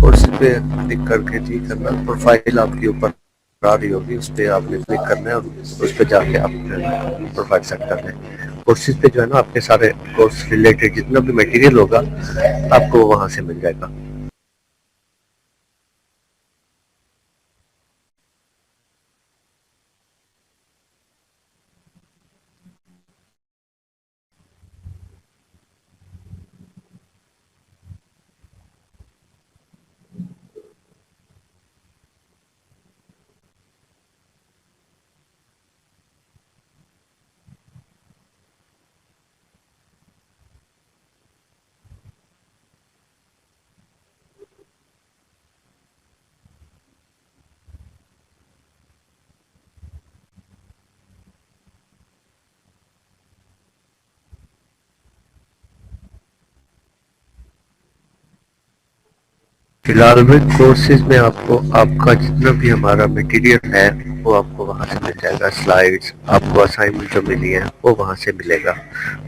Courses पे click करके जी करना, प्रोफाइल आपके ऊपर आ रही होगी, उस पर आपने क्लिक करना है और उस पर जाके आप प्रोफाइल सेट करना है। कोर्सेज पे जो है ना आपके सारे कोर्स रिलेटेड जितना भी मटेरियल होगा आपको वहां से मिल जाएगा। फिलहाल में कोर्सेज में आपको आपका जितना भी हमारा मटेरियल है वो आपको वहां से मिल जाएगा। स्लाइड्स आपको असाइनमेंट जो मिली है वो वहां से मिलेगा।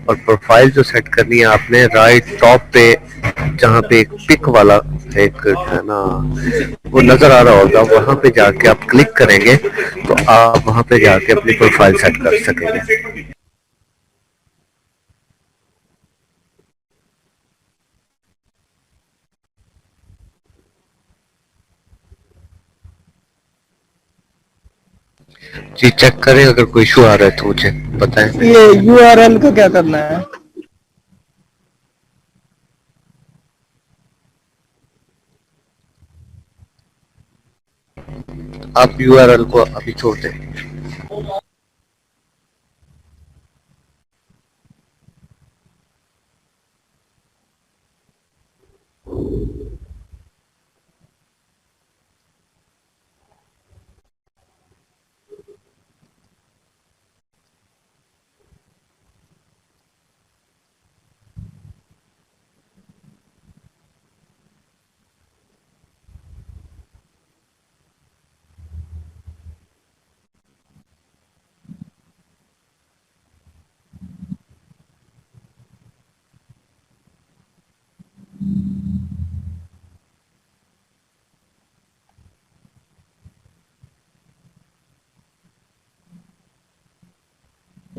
और प्रोफाइल जो सेट करनी है आपने राइट टॉप पे जहाँ पे एक पिक वाला एक है ना वो नजर आ रहा होगा, वहां पे जाके आप क्लिक करेंगे तो आप वहां पे जाके अपनी प्रोफाइल सेट कर सकेंगे। जी चेक करें, अगर कोई इशू आ रहा है तो मुझे बताएं। ये यूआरएल का क्या करना है? आप यूआरएल को अभी छोड़ दें।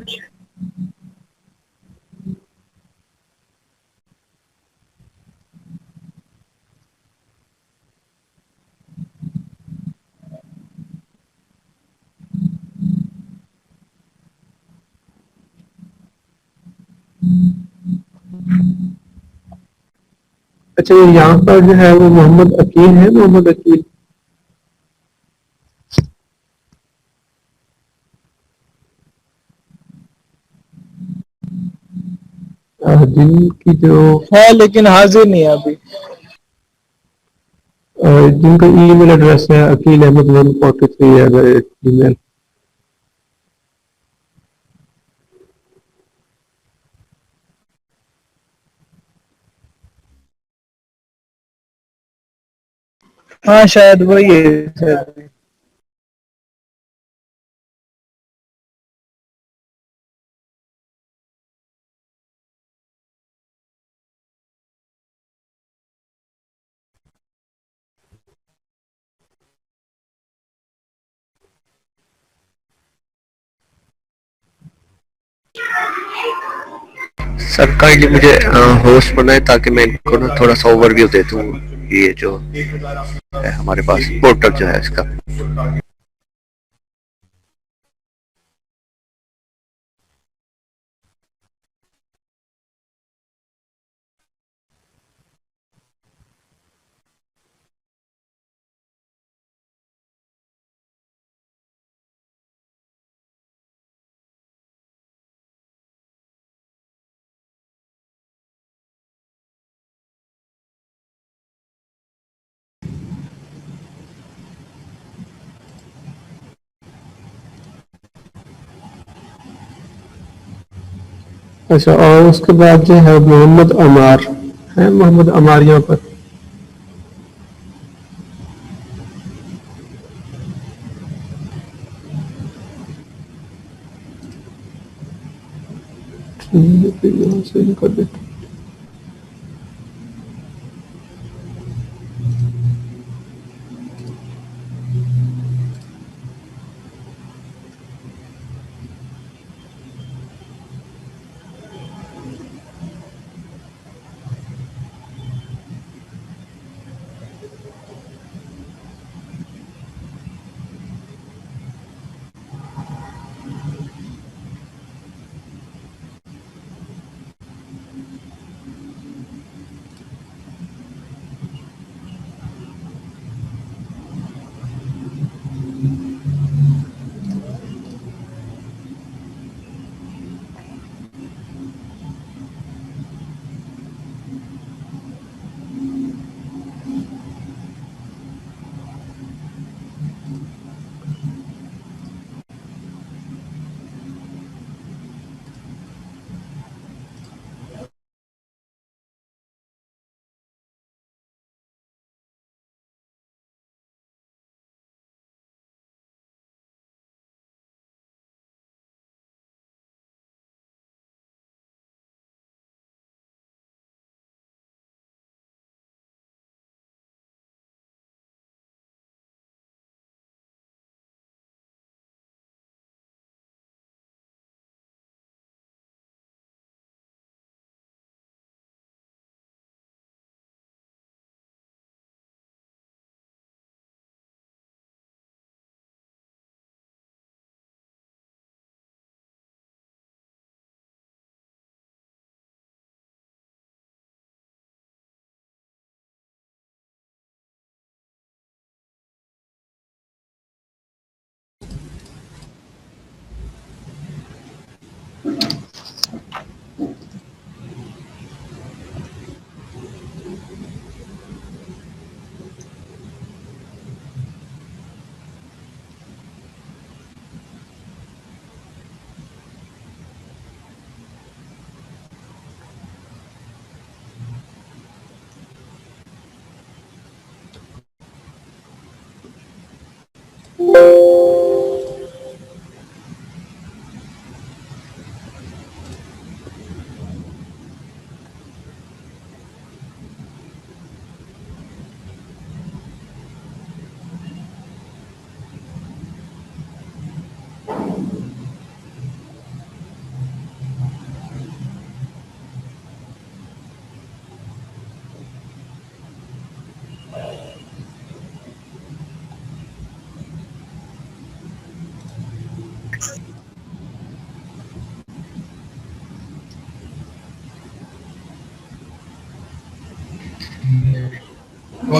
अच्छा, ये यहाँ पर जो है वो मोहम्मद अकील है, मोहम्मद अकील। जिनकी जो है लेकिन हाजिर नहीं है अभी। जिनका ईमेल एड्रेस है अकील अहमद 143 हाँ शायद वही है शायद। सर काइंडली मुझे होस्ट बनाए ताकि मैं इनको ना थोड़ा सा ओवरव्यू दे दूं, ये जो है हमारे पास पोर्टल जो है इसका। अच्छा, और उसके बाद जो है मोहम्मद अमार है, मोहम्मद अमार यहाँ पर। ठीक है, फिर यहाँ से कर देते हैं। अच्छा,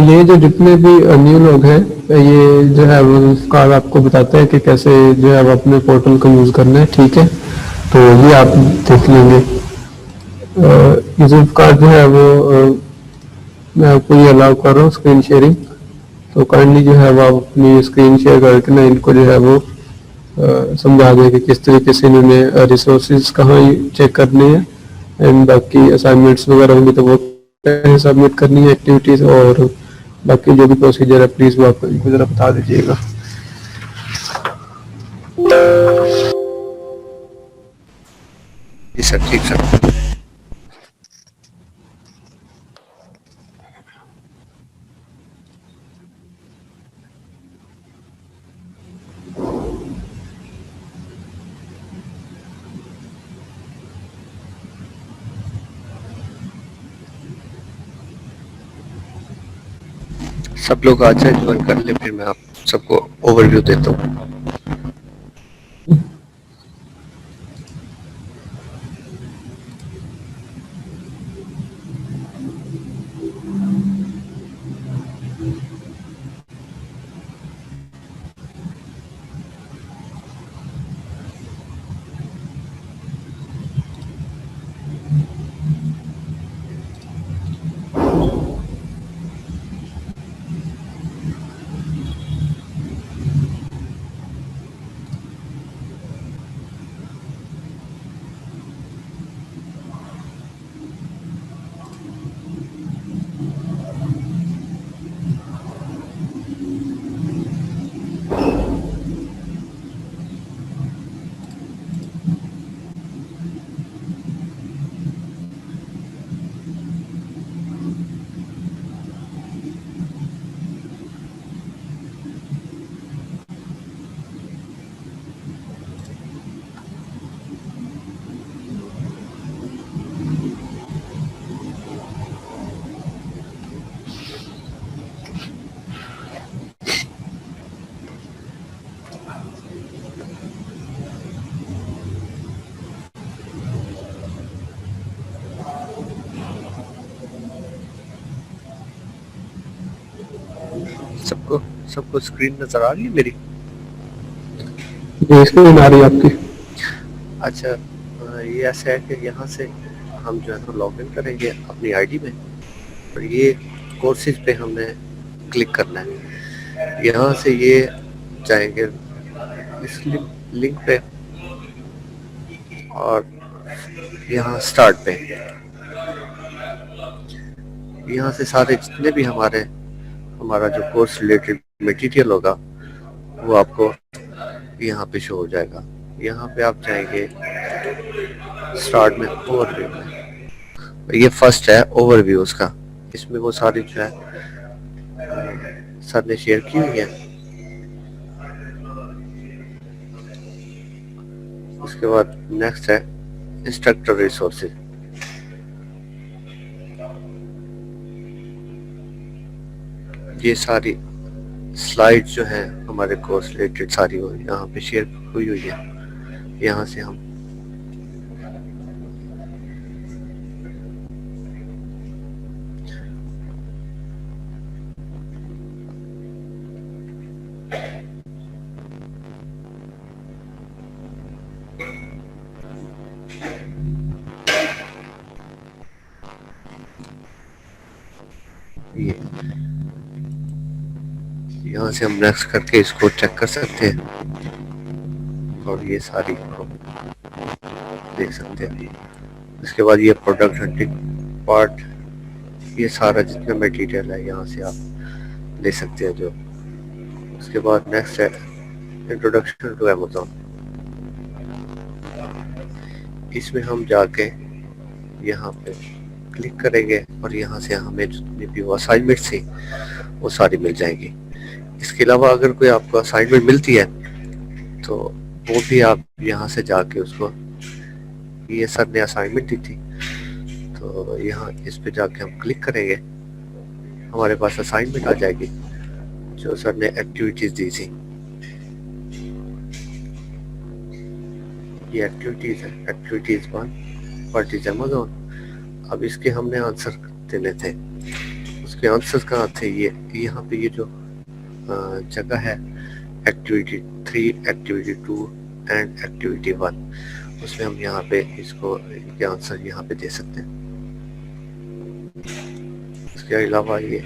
ये जो जितने भी न्यू लोग हैं, ये जो है वो कार्ड आपको बताते हैं कि कैसे जो है वो अपने पोर्टल को यूज़ करना है, ठीक है। तो ये आप देख लेंगे। यूजर कार्ड जो है वो मैं आपको ये अलाउ कर रहा हूँ स्क्रीन शेयरिंग। तो काइंडली जो है वो आप अपनी स्क्रीन शेयर करके ना इनको जो है वो समझा दें कि किस तरीके से इन्होंने रिसोर्सेज कहाँ चेक करने हैं, एंड बाकी असाइनमेंट्स वगैरह होंगी तो वो कैसे सबमिट करनी है एक्टिविटीज़, और बाकी जो भी प्रोसीजर है प्लीज़ वो आप इनको ज़रा बता दीजिएगा। जी सर, ठीक सर। सब लोग आ जाए, ज्वाइन कर ले, फिर मैं आप सबको ओवरव्यू देता हूँ। सबको सबको स्क्रीन नजर आ रही है मेरी? ये स्क्रीन आ रही है आपकी? अच्छा, ये ऐसा है कि यहाँ से हम जो है ना लॉग इन करेंगे अपनी आईडी में, और ये कोर्सेज पे हमने क्लिक करना है। यहाँ से ये जाएंगे इस लिंक पे, और यहाँ स्टार्ट पे, यहाँ से सारे जितने भी हमारा जो कोर्स रिलेटेड मटेरियल होगा वो आपको यहाँ पे शो हो जाएगा। यहाँ पे आप जाएंगे स्टार्ट में, ओवरव्यू में। ये फर्स्ट है ओवरव्यू उसका, इसमें वो सारी जो है सर ने शेयर की हुई है। उसके बाद नेक्स्ट है इंस्ट्रक्टर रिसोर्सेज। ये सारी स्लाइड जो है हमारे कोर्स रिलेटेड सारी वो यहाँ पे शेयर हुई हुई है। यहाँ से हम ये यहाँ से हम नेक्स्ट करके इसको चेक कर सकते हैं, और ये सारी को देख सकते हैं। इसके बाद ये प्रोडक्ट हंटिंग पार्ट, ये सारा जितना मटेरियल है यहाँ से आप ले सकते हैं जो। उसके बाद नेक्स्ट है इंट्रोडक्शन टू अमेज़न। इसमें हम जाके यहाँ पे क्लिक करेंगे और यहाँ से हमें जितनी भी वो असाइनमेंट थी वो सारी मिल जाएंगी। इसके अलावा अगर कोई आपको असाइनमेंट मिलती है तो वो भी आप यहाँ से जाके उसको ये सर ने असाइनमेंट दी थी, तो यहाँ इस पे जाके हम क्लिक करेंगे, हमारे पास असाइनमेंट आ जाएगी जो सर ने एक्टिविटीज दी थी। ये एक्टिविटीज है, एक्टिविटीज 1 व्हाट इज अमेज़न। अब इसके हमने आंसर देने थे, उसके आंसर कहाँ थे? ये यहाँ पे ये जो जगह है एक्टिविटी 3, एक्टिविटी 2 एंड एक्टिविटी 1, उसमें हम यहाँ पे इसको इनके आंसर यहाँ पे दे सकते हैं। इसके अलावा ये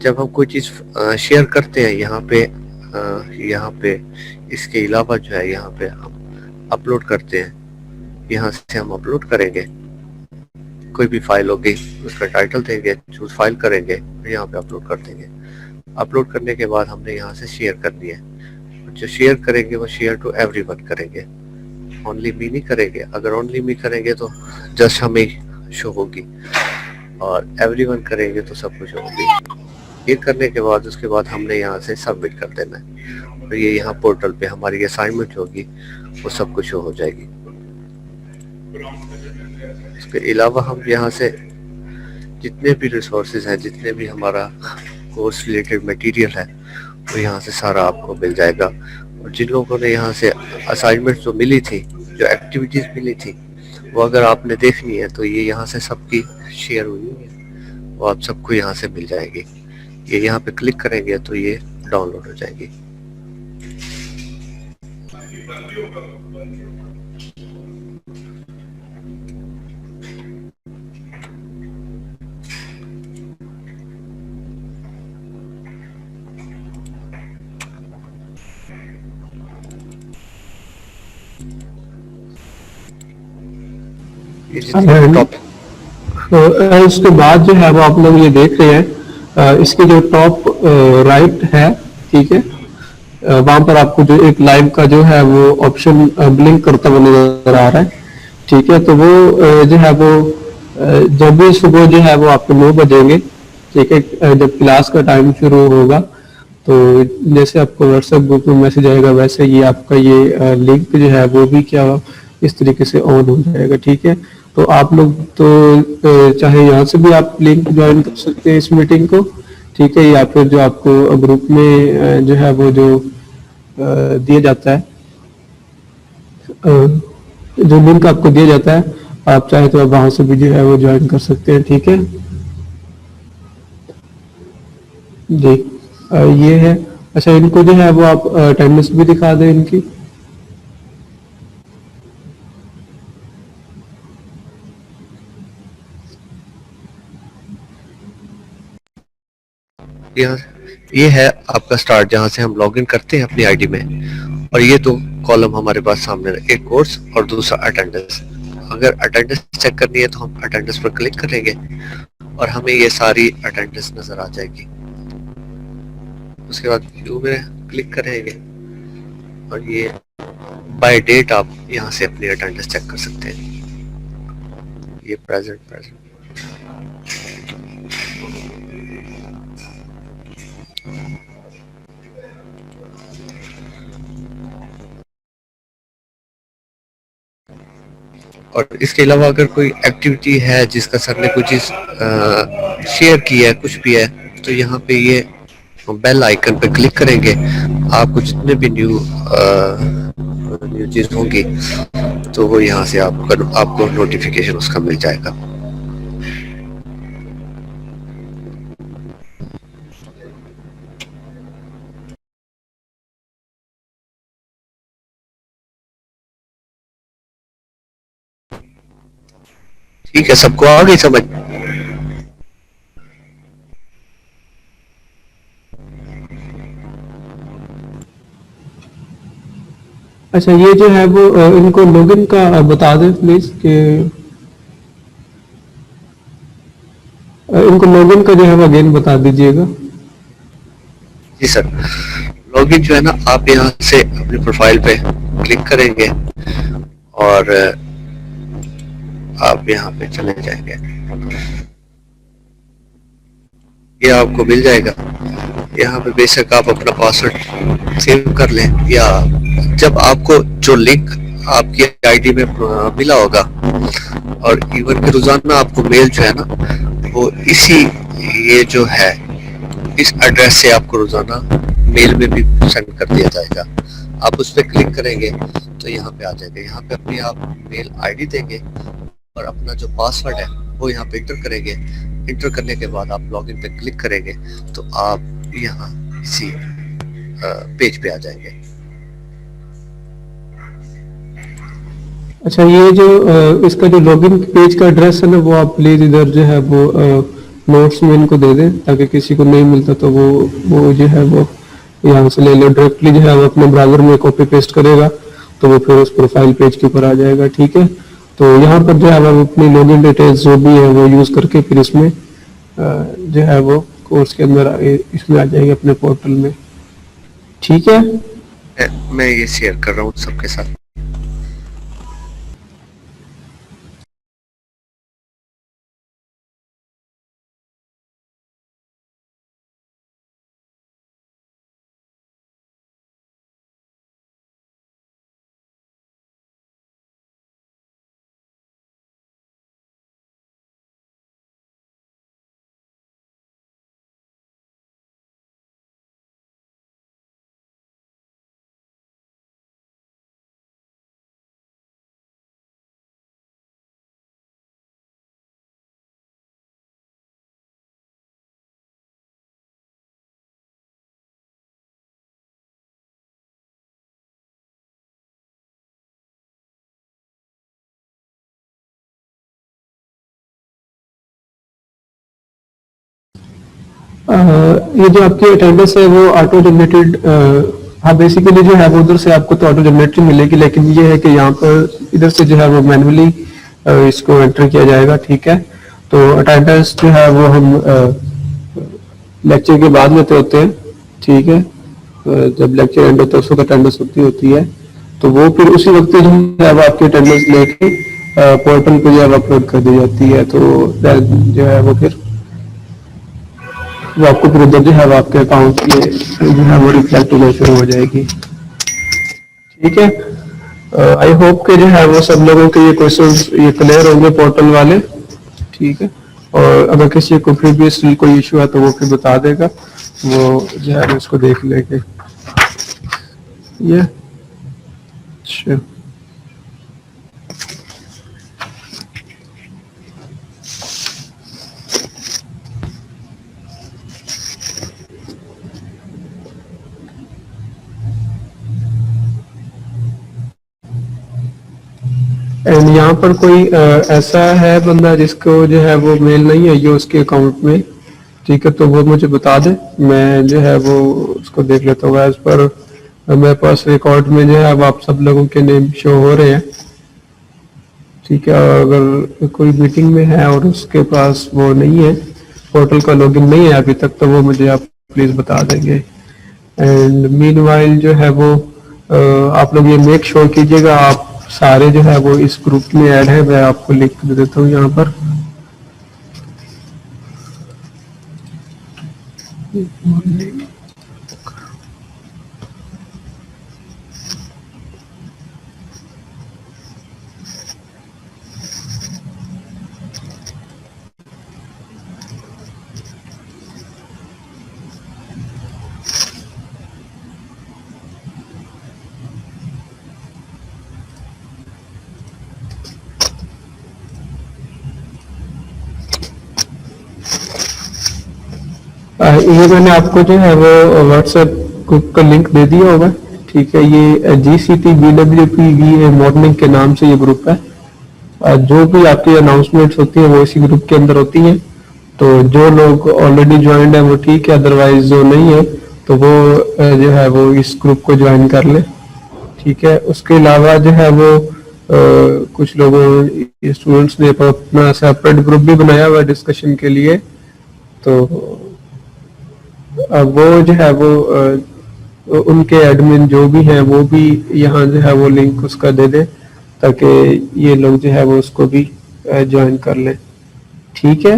जब हम कोई चीज शेयर करते हैं यहाँ पे इसके अलावा जो है यहाँ पे हम अपलोड करते हैं, यहाँ से हम अपलोड करेंगे कोई भी फाइल होगी, उसका टाइटल देंगे, चूज फाइल करेंगे, यहाँ पे अपलोड कर देंगे। अपलोड करने के बाद हमने यहाँ से शेयर करनी है, जो शेयर करेंगे वो शेयर टू एवरीवन करेंगे, ओनली मी नहीं करेंगे। अगर ओनली मी करेंगे तो जस्ट हमें शो होगी, और एवरीवन करेंगे तो सब कुछ होगी। ये करने के बाद उसके बाद हमने यहाँ से सबमिट कर देना है, और ये यहाँ पोर्टल पे हमारी असाइनमेंट होगी, वो सब कुछ शो हो जाएगी। इसके अलावा हम यहाँ से जितने भी रिसोर्सेज हैं, जितने भी हमारा कोर्स रिलेटेड मटेरियल है, वो यहाँ से सारा आपको मिल जाएगा। और जिन लोगों ने यहाँ से असाइनमेंट जो मिली थी, जो एक्टिविटीज मिली थी, वो अगर आपने देखनी है तो ये यहाँ से सबकी शेयर हुई है, वो आप सबको यहाँ से मिल जाएगी। ये यहाँ पे क्लिक करेंगे तो ये डाउनलोड हो जाएगी। ये जितने टॉपिक तो उसके बाद जो है वो आप लोग ये देख रहे हैं, इसके जो टॉप राइट है, ठीक है, वहां पर आपको जो एक लाइव का जो है वो ऑप्शन ब्लिंक करता हुआ नजर आ रहा है, ठीक है। तो वो जो है वो जब भी सुबह जो है वो आपको 9 बजेंगे, ठीक है, जब क्लास का टाइम शुरू होगा, तो जैसे आपको व्हाट्सएप ग्रुप में मैसेज आएगा, वैसे ये आपका ये लिंक जो है वो भी क्या इस तरीके से ऑन हो जाएगा, ठीक है। तो आप लोग तो चाहे यहाँ से भी आप लिंक ज्वाइन कर सकते हैं इस मीटिंग को, ठीक है, या फिर जो आपको ग्रुप में जो है वो जो दिया जाता है, जो लिंक आपको दिया जाता है, आप चाहे तो आप वहां से भी जो है वो ज्वाइन कर सकते हैं, ठीक है जी। ये है। अच्छा, इनको जो है वो आप अटेंडेंस भी दिखा दें इनकी। ये है आपका स्टार्ट, जहाँ से हम लॉगिन करते हैं अपनी आईडी में, और ये 2 कॉलम हमारे पास सामने, एक कोर्स और दूसरा अटेंडेंस। अगर अटेंडेंस चेक करनी है तो हम अटेंडेंस पर क्लिक करेंगे और हमें ये सारी अटेंडेंस नजर आ जाएगी। उसके बाद व्यू में क्लिक करेंगे और ये बाय डेट आप यहाँ से अपनी अटेंडेंस चेक कर सकते हैं। ये प्रेजेंट और इसके अलावा अगर कोई एक्टिविटी है जिसका सर ने कोई चीज शेयर की है, कुछ भी है, तो यहाँ पे ये बेल आइकन पे क्लिक करेंगे, आपको जितने भी न्यू चीज होंगी तो वो यहाँ से आपको नोटिफिकेशन उसका मिल जाएगा। ठीक है, सबको आ गई समझ? अच्छा, ये जो है वो इनको लॉगिन का बता दें प्लीज, कि इनको लॉगिन का जो है वो अगेन बता दीजिएगा। जी सर, लॉगिन जो है ना, आप यहाँ से अपनी प्रोफाइल पे क्लिक करेंगे और आप यहाँ पे चले जाएंगे, ये आपको मिल जाएगा। यहाँ पे बेशक आप अपना पासवर्ड सेव कर लें, या जब आपको जो लिंक आपकी आईडी में मिला होगा। और इवन के रोजाना आपको मेल जो है ना वो इसी ये जो है इस एड्रेस से आपको रोजाना मेल में भी सेंड कर दिया जाएगा। आप उस पर क्लिक करेंगे तो यहाँ पे आ जाएगा। यहाँ पे अपनी आप मेल आईडी देंगे और अपना जो पासवर्ड है वो यहाँ पे इंटर करेंगे। इंटर करने के बाद आप लॉगिन पे क्लिक करेंगे तो आप यहाँ इसी पेज पे आ जाएंगे। अच्छा, ये जो इसका जो लॉगिन पेज का एड्रेस है ना, वो आप प्लीज इधर जो है वो नोट्स में इनको दे दें, ताकि किसी को नहीं मिलता तो वो जो है वो यहाँ से ले लो। डायरेक्टली जो है वो अपने ब्राउजर में कॉपी पेस्ट करेगा तो वो फिर उस प्रोफाइल पेज के ऊपर आ जाएगा। ठीक है, तो यहाँ पर जो है वो अपनी लॉगिन डिटेल्स जो भी है वो यूज करके फिर इसमें जो है वो कोर्स के अंदर इसमें आ जाएंगे अपने पोर्टल में। ठीक है, मैं ये शेयर कर रहा हूँ सबके साथ। ये जो आपकी अटेंडेंस है वो ऑटो जनरेटेड, हाँ बेसिकली जो है वो उधर से आपको तो ऑटो जनरेटेड मिलेगी, लेकिन ये है कि यहाँ पर इधर से जो है वो मैनुअली इसको एंटर किया जाएगा। ठीक है, तो अटेंडेंस जो है वो हम लेक्चर के बाद लेते होते हैं। ठीक है, जब लेक्चर एंड होता है उस वक्त अटेंडेंस होती है, तो वो फिर उसी वक्त जो है वो आपकी अटेंडेंस लेके पोर्टल पे जो है अपलोड कर दी जाती है। तो जो है वो फिर वो आपको फिर उधर जो है वो आपके अकाउंट की जो है वो रिफ्लेक्ट होना शुरू हो जाएगी। ठीक है, आई होप के जो है वो सब लोगों के ये क्वेश्चंस ये क्लियर होंगे पोर्टल वाले। ठीक है, और अगर किसी को प्रीवियसली कोई इशू है तो वो फिर बता देगा, वो जो है इसको देख लेंगे। ये अच्छा, एंड यहाँ पर कोई ऐसा है बंदा जिसको जो है वो मेल नहीं है ये उसके अकाउंट में। ठीक है, तो वो मुझे बता दे, मैं जो है वो उसको देख लेता हूँ। एज पर मेरे पास रिकॉर्ड में जो है अब आप सब लोगों के नेम शो हो रहे हैं। ठीक है, और अगर कोई मीटिंग में है और उसके पास वो नहीं है, पोर्टल का लॉगिन नहीं है अभी तक, तो वो मुझे आप प्लीज बता देंगे। एंड मीनवाइल जो है वो आप लोग ये मेक श्योर कीजिएगा आप सारे जो है वो इस ग्रुप में ऐड है। मैं आपको लिंक दे देता हूँ यहाँ पर। ये मैंने आपको जो है वो व्हाट्सएप ग्रुप का लिंक दे दिया होगा। ठीक है, ये GCT BWPVA मॉर्निंग के नाम से ये ग्रुप है। जो भी आपकी अनाउंसमेंट्स होती है वो इसी ग्रुप के अंदर होती हैं। तो जो लोग ऑलरेडी ज्वाइंड है वो ठीक है, अदरवाइज जो नहीं है तो वो जो है वो इस ग्रुप को ज्वाइन कर ले। ठीक है, उसके अलावा जो है वो कुछ लोगों स्टूडेंट्स ने अपना सेपरेट ग्रुप भी बनाया हुआ है डिस्कशन के लिए। तो वो जो है वो उनके एडमिन जो भी हैं वो भी यहाँ जो है वो लिंक उसका दे दे, ताकि ये लोग जो है वो उसको भी ज्वाइन कर लें। ठीक है,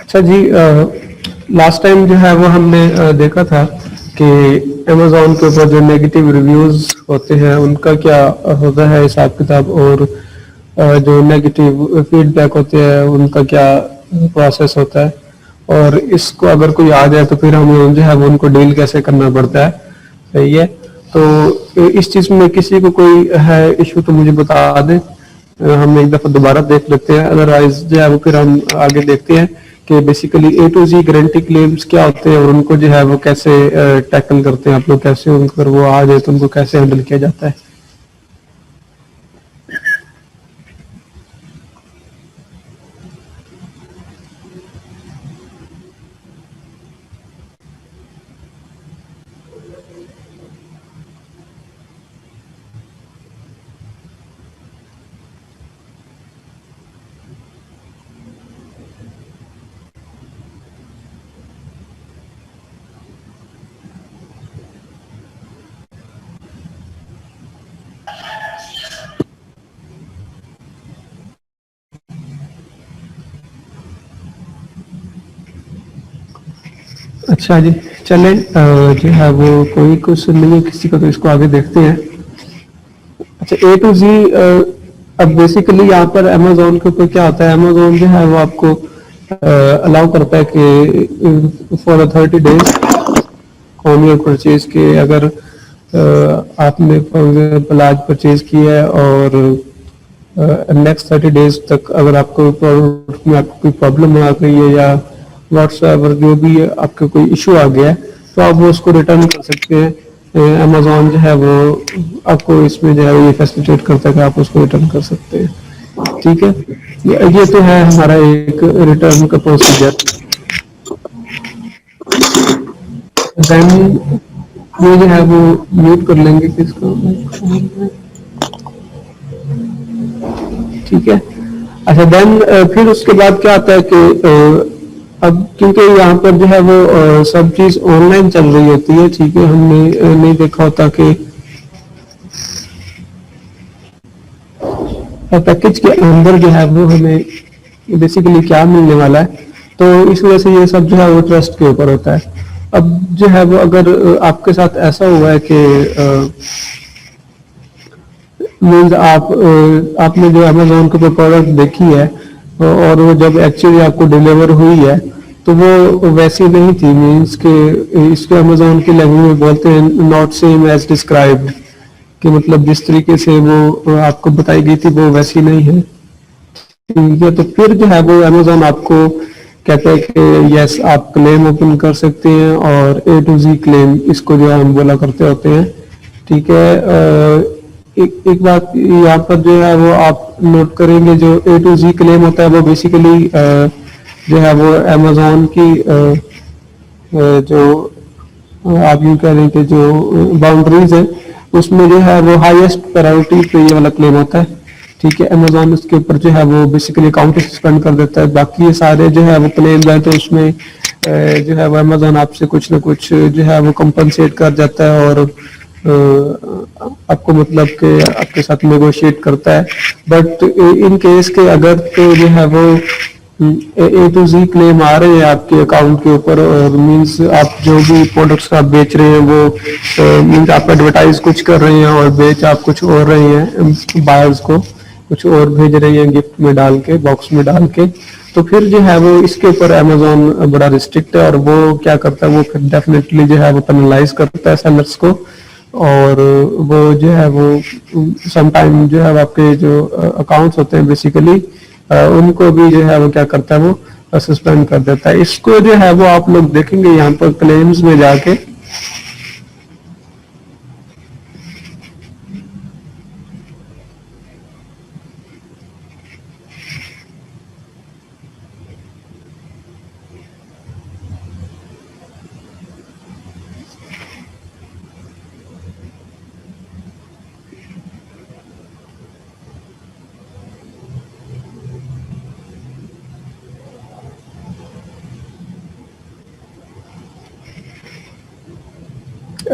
अच्छा जी, लास्ट टाइम जो है वो हमने देखा था कि अमेजोन के ऊपर जो नेगेटिव रिव्यूज होते हैं उनका क्या होता है हिसाब किताब, और जो नेगेटिव फीडबैक होते हैं उनका क्या प्रोसेस होता है, और इसको अगर कोई आ जाए तो फिर हम जो है वो उनको डील कैसे करना पड़ता है। सही है, तो इस चीज में किसी को कोई है इशू तो मुझे बता दें, हम एक दफा दोबारा देख लेते हैं, अदरवाइज जो है वो फिर हम आगे देखते हैं कि basically A to Z guarantee claims क्या होते हैं और उनको जो है वो कैसे टैकल करते हैं आप लोग, कैसे उन पर वो आ जाए तो उनको कैसे हैंडल किया जाता है। अच्छा जी, चलें, जो है वो कोई कुछ नहीं है किसी का, तो इसको आगे देखते हैं। अच्छा, ए टू जी, अब बेसिकली यहाँ पर अमेजोन के ऊपर क्या होता है, अमेजोन जो है वो आपको अलाउ करता है कि for 30 days on your purchase के, अगर आपने फॉर एग्जाम्पल आज परचेज किया है और नेक्स्ट 30 days तक अगर आपको प्रोडक्ट में आपको कोई प्रॉब्लम आ गई है या व्हाट्सएवर जो भी आपका कोई इशू आ गया है तो आप वो उसको रिटर्न कर सकते हैं। अमेजोन जो है वो आपको इसमें जो है ये फैसिलिटेट करता है कि आप उसको रिटर्न कर सकते हैं। ठीक है, ये तो है हमारा एक रिटर्न का प्रोसीजर। देन ये जो है वो म्यूट कर लेंगे किसको, ठीक है। अच्छा, देन फिर उसके बाद क्या आता है कि अब क्योंकि यहाँ पर जो है वो सब चीज ऑनलाइन चल रही होती है, ठीक है, हमने नहीं देखा होता कि पैकेज के अंदर जो है वो हमें बेसिकली क्या मिलने वाला है, तो इस वजह से ये सब जो है वो ट्रस्ट के ऊपर होता है। अब जो है वो अगर आपके साथ ऐसा हुआ है कि मीन्स आपने जो अमेजोन के ऊपर प्रोडक्ट देखी है और वो जब एक्चुअली आपको डिलीवर हुई है तो वो वैसी नहीं थी, मीन्स के इसको अमेजोन की लैंग्वेज में बोलते हैं नॉट सेम एज डिस्क्राइब्ड, कि मतलब जिस तरीके से वो आपको बताई गई थी वो वैसी नहीं है। ठीक है, तो फिर जो है वो अमेजोन आपको कहता है कि यस आप क्लेम ओपन कर सकते हैं, और ए टू जी क्लेम इसको जो है हम बोला करते होते हैं। ठीक है, एक बात यहाँ पर जो है वो आप नोट करेंगे, जो ए टू जी क्लेम होता है वो बेसिकली जो है वो अमेजोन की जो आप यूं कह रहे हैं कि जो बाउंड्रीज है उसमें जो है वो हाईएस्ट प्रायोरिटी पे ये वाला क्लेम होता है। ठीक है, अमेजोन उसके ऊपर जो है वो बेसिकली अकाउंट सस्पेंड कर देता है। बाकी ये सारे जो है वो क्लेम है तो उसमें जो है वो अमेजोन आपसे कुछ ना कुछ जो है वो कंपनसेट कर जाता है और आपको मतलब के आपके साथ नेगोशिएट करता है। बट इन केस के अगर तो जो है वो ए टू जी क्लेम आ रहे हैं आपके अकाउंट के ऊपर, और मींस आप जो भी प्रोडक्ट्स आप बेच रहे हैं वो मींस आप एडवर्टाइज कुछ कर रहे हैं और बेच आप कुछ और रहे हैं, बायर्स को कुछ और भेज रहे हैं गिफ्ट में डाल के, बॉक्स में डाल के, तो फिर जो है वो इसके ऊपर अमेजोन बड़ा रिस्ट्रिक्ट है और वो क्या करता है, वो फिर डेफिनेटली जो है वो पेनलाइज करता है सेलर्स को, और वो जो है वो समटाइम जो है आपके जो अकाउंट्स होते हैं बेसिकली उनको भी जो है वो क्या करता है, वो सस्पेंड कर देता है। इसको जो है वो आप लोग देखेंगे यहाँ पर क्लेम्स में जाके,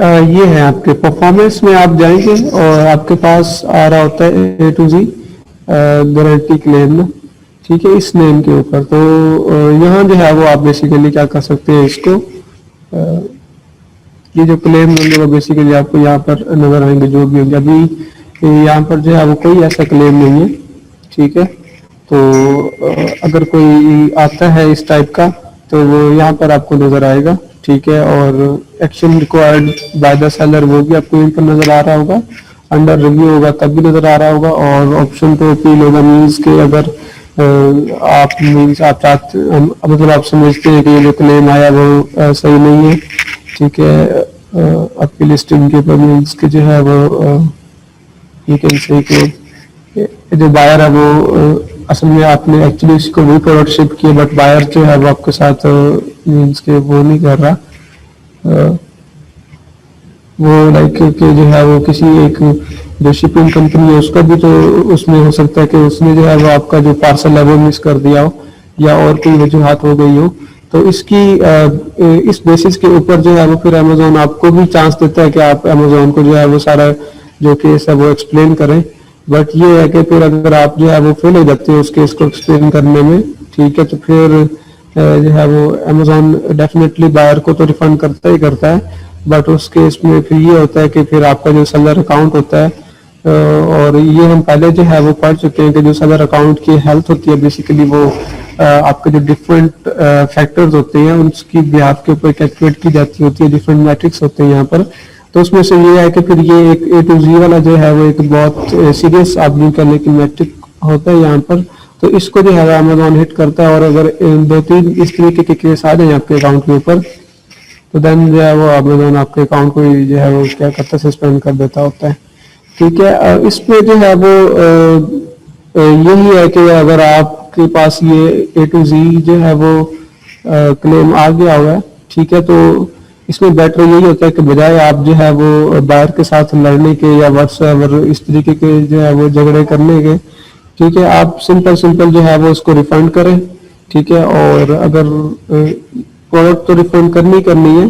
ये है आपके परफॉर्मेंस में आप जाएंगे और आपके पास आ रहा होता है ए टू जी गारंटी क्लेम। ठीक है, इस नेम के ऊपर। तो यहाँ जो है वो आप बेसिकली क्या कर सकते हैं, इसको ये जो क्लेम होंगे वो बेसिकली आपको यहाँ पर नजर आएंगे जो भी होंगे। अभी यहाँ पर जो है वो कोई ऐसा क्लेम नहीं है, ठीक है। तो अगर कोई आता है इस टाइप का तो वो यहाँ पर आपको नजर आएगा, ठीक है। और action required by the seller वो भी आपको यहाँ पर नजर आ रहा होगा, अंडर रिव्यू होगा तब भी नजर आ रहा होगा, और ऑप्शन टू अपील होगा। मीन्स के अगर आप मीन्स आप चाहते मतलब आप समझते हैं कि ये जो क्लेम आया वो सही नहीं है, ठीक है, आपकी लिस्टिंग के ऊपर, मीन्स के जो है वो यू कैन से कि जो बायर है वो असल में आपने एक्चुअली इसको भी प्रोडक्ट शिप किया, बट बायर जो है वो आपके साथ मीन्स के वो नहीं कर रहा, वो लाइक कि जो है वो किसी एक जो शिपिंग कंपनी है उसका भी तो उसमें हो सकता है कि उसने जो है वो आपका जो पार्सल है वो मिस कर दिया हो या और कोई वजूहात हो गई हो। तो इसकी इस बेसिस के ऊपर जो है वो फिर अमेजोन आपको भी चांस देता है कि आप अमेजोन को जो है वो सारा जो केस है वो एक्सप्लेन करें। बट ये है कि फिर अगर आप जो है वो फेल हो जाते हो उस केस को एक्सप्लेन करने में, ठीक है, तो फिर जो है वो अमेजोन डेफिनेटली बायर को तो रिफंड करता ही करता है, बट उस केस में फिर ये होता है कि फिर आपका जो सेलर अकाउंट होता है, और ये हम पहले जो है वो पढ़ चुके हैं कि जो सेलर अकाउंट की हेल्थ होती है बेसिकली वो आपके जो डिफरेंट फैक्टर्स होते हैं उसकी बिहाफ के ऊपर कैलकुलेट की जाती होती है, डिफरेंट मैट्रिक्स होते हैं यहाँ पर। तो उसमें से ये है कि फिर ये एक A to Z वाला जो है वो एक बहुत सीरियस आप यूज करने की मैट्रिक होता है यहाँ पर। तो इसको जो है अमेजोन हिट करता है, और अगर 2-3 इस तरीके के केस आ जाए आपके अकाउंट के ऊपर तो देन जो है वो अमेजोन आपके अकाउंट को जो है वो क्या करता है, सस्पेंड कर देता होता है, ठीक है। इसमें जो है वो यही है कि अगर आपके पास ये A to Z जो है वो क्लेम आ गया हुआ है, ठीक है, तो इसमें बेटर यही होता है कि बजाय आप जो है वो बायर के साथ लड़ने के या व्हाट्सएवर इस तरीके के जो है वो झगड़े करने के, ठीक है, आप सिंपल जो है वो उसको रिफंड करें, ठीक है। और अगर प्रोडक्ट तो रिफंड करनी है,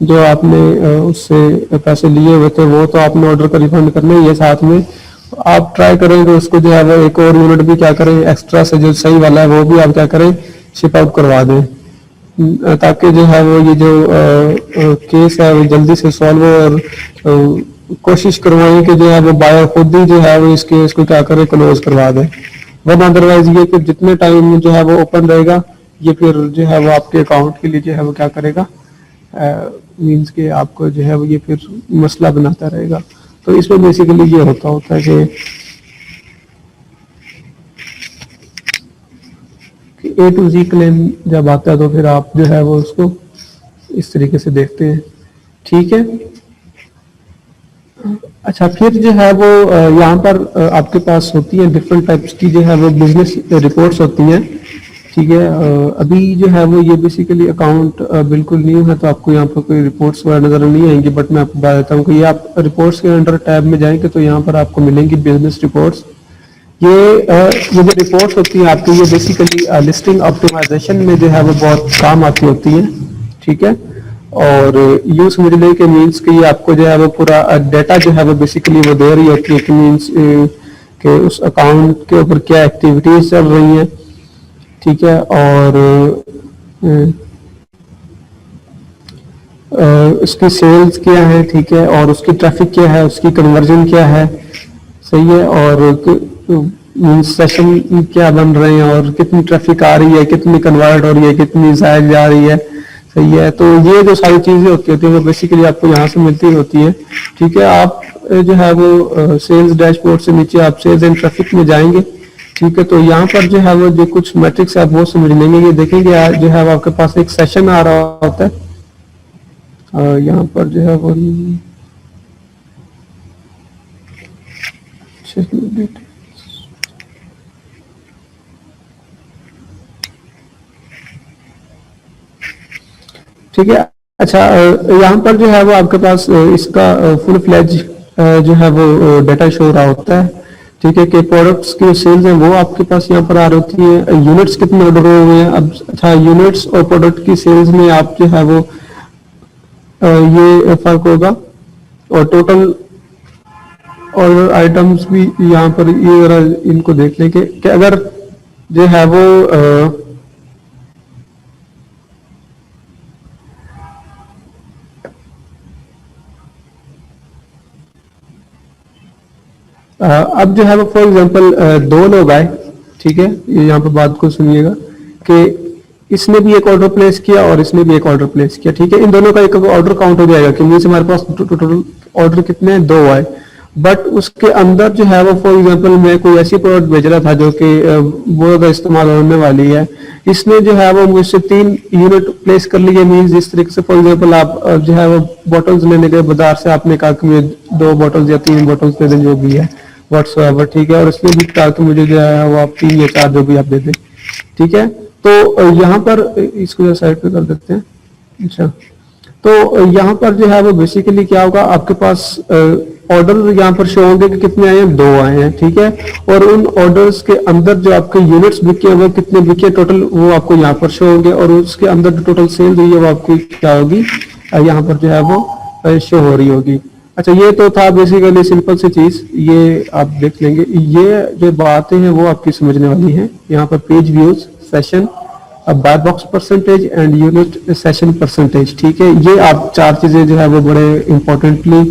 जो आपने उससे पैसे लिए हुए थे वो तो आपने ऑर्डर का रिफंड करना ही है, साथ में आप ट्राई करें तो उसको जो है वो एक और यूनिट भी क्या करें एक्स्ट्रा से जो सही वाला है वो भी आप क्या करें शिप आउट करवा दें, ताकि जो है वो ये जो केस है वो जल्दी से सॉल्व हो। और कोशिश करवाएं कि जो है वो बायर खुद ही जो है वो इस केस को क्या करे क्लोज करवा दे, वरना अदरवाइज ये कि जितने टाइम जो है वो ओपन रहेगा ये फिर जो है वो आपके अकाउंट के लिए जो है वो क्या करेगा, मीन्स के आपको जो है वो ये फिर मसला बनाता रहेगा। तो इसमें बेसिकली ये होता है कि A to Z क्लेम जब आता है तो फिर आप जो है वो उसको इस तरीके से देखते हैं, ठीक है। अच्छा, फिर जो है वो यहाँ पर आपके पास होती है डिफरेंट टाइप्स की जो है वो बिजनेस रिपोर्ट्स होती हैं, ठीक है। अभी जो है वो ये बेसिकली अकाउंट बिल्कुल न्यू है तो आपको यहाँ पर कोई रिपोर्ट्स वगैरह नजर नहीं आएंगी, बट मैं आपको बता देता हूँ कि ये आप रिपोर्ट्स के अंडर टैब में जाएंगे तो यहाँ पर आपको मिलेंगी बिजनेस रिपोर्ट्स। ये जो रिपोर्ट्स होती है आपकी ये बेसिकली लिस्टिंग ऑप्टिमाइजेशन में जो है वो बहुत काम आती होती है, ठीक है। और यूं समझ लें कि मीन्स कि ये आपको जो है वो पूरा डेटा जो है वो बेसिकली वो दे रही होती है कि मीन्स कि उस अकाउंट के ऊपर क्या एक्टिविटीज चल रही हैं, ठीक है, और उसकी सेल्स क्या है, ठीक है, और उसकी ट्रैफिक क्या है, उसकी कन्वर्जन क्या है, सही है, और सेशन क्या बन रहे हैं और कितनी ट्रैफिक आ रही है, कितनी कन्वर्ट हो रही है, कितनी जायद जा रही है, सही है। तो ये जो सारी चीजें होती है वो बेसिकली आपको यहाँ से मिलती होती है, ठीक है। आप जो है वो सेल्स डैशबोर्ड से नीचे आप सेल्स एंड ट्रैफिक में जाएंगे, ठीक है, तो यहाँ पर जो है वो जो कुछ मैट्रिक्स आप वो समझ लेंगे। ये देखेंगे जो है वो आपके पास एक सेशन आ रहा होता है, यहाँ पर जो है वो ठीक है। अच्छा, यहाँ पर जो है वो आपके पास इसका फुल फ्लैज जो है वो डेटा शो रहा होता है, ठीक है, कि प्रोडक्ट्स की सेल्स हैं वो आपके पास यहाँ पर आ रही होती है, यूनिट्स कितने ऑर्डर हुए हैं। अब अच्छा, यूनिट्स और प्रोडक्ट की सेल्स में आप जो है वो ये फर्क होगा, और टोटल ऑर्डर आइटम्स भी यहाँ पर ये इनको देख लें कि अगर जो है वो अब जो है वो फॉर एग्जांपल दो लोग आए, ठीक है, ये यहाँ पे बात को सुनिएगा कि इसने भी एक ऑर्डर प्लेस किया और इसने भी एक ऑर्डर प्लेस किया, ठीक है, इन दोनों का एक ऑर्डर काउंट हो जाएगा कि मीन्स हमारे पास टोटल ऑर्डर कितने हैं, दो आए। बट उसके अंदर जो है वो फॉर एग्जांपल मैं कोई ऐसी प्रोडक्ट भेज रहा था जो कि बहुत ज़्यादा इस्तेमाल होने वाली है, इसने जो है वो मुझसे 3 यूनिट प्लेस कर लिए। मीन्स जिस तरीके से फॉर एग्जांपल आप जो है वो बॉटल्स लेने गए बाजार से, आपने कहा कि मुझे 2 बॉटल्स या 3 बॉटल्स दे दें जो भी है व्हाट्सएवर, ठीक है, और इसने भी कहा कि मुझे जो है वो आप 3 या 4 जो भी आप दे दें, ठीक है। तो यहाँ पर इसको साइड पे कर देते हैं। अच्छा, तो यहाँ पर जो है वो बेसिकली क्या होगा, आपके पास ऑर्डर यहाँ पर शो होंगे कि कितने आए हैं, 2 आए हैं, ठीक है, और उन ऑर्डर्स के अंदर जो आपके यूनिट्स बिके हैं वो कितने बिके टोटल वो आपको यहाँ पर शो होंगे, और उसके अंदर जो टोटल सेल हुई है वो आपकी क्या होगी, यहाँ पर जो है वो शो हो रही होगी। अच्छा, ये तो था बेसिकली सिंपल सी चीज, ये आप देख लेंगे। ये जो बातें हैं वो आपकी समझने वाली हैं। यहाँ पर page views, session, buy box percentage and unit session percentage, ठीक है, ये आप 4 चीजें जो है वो बड़े इंपॉर्टेंटली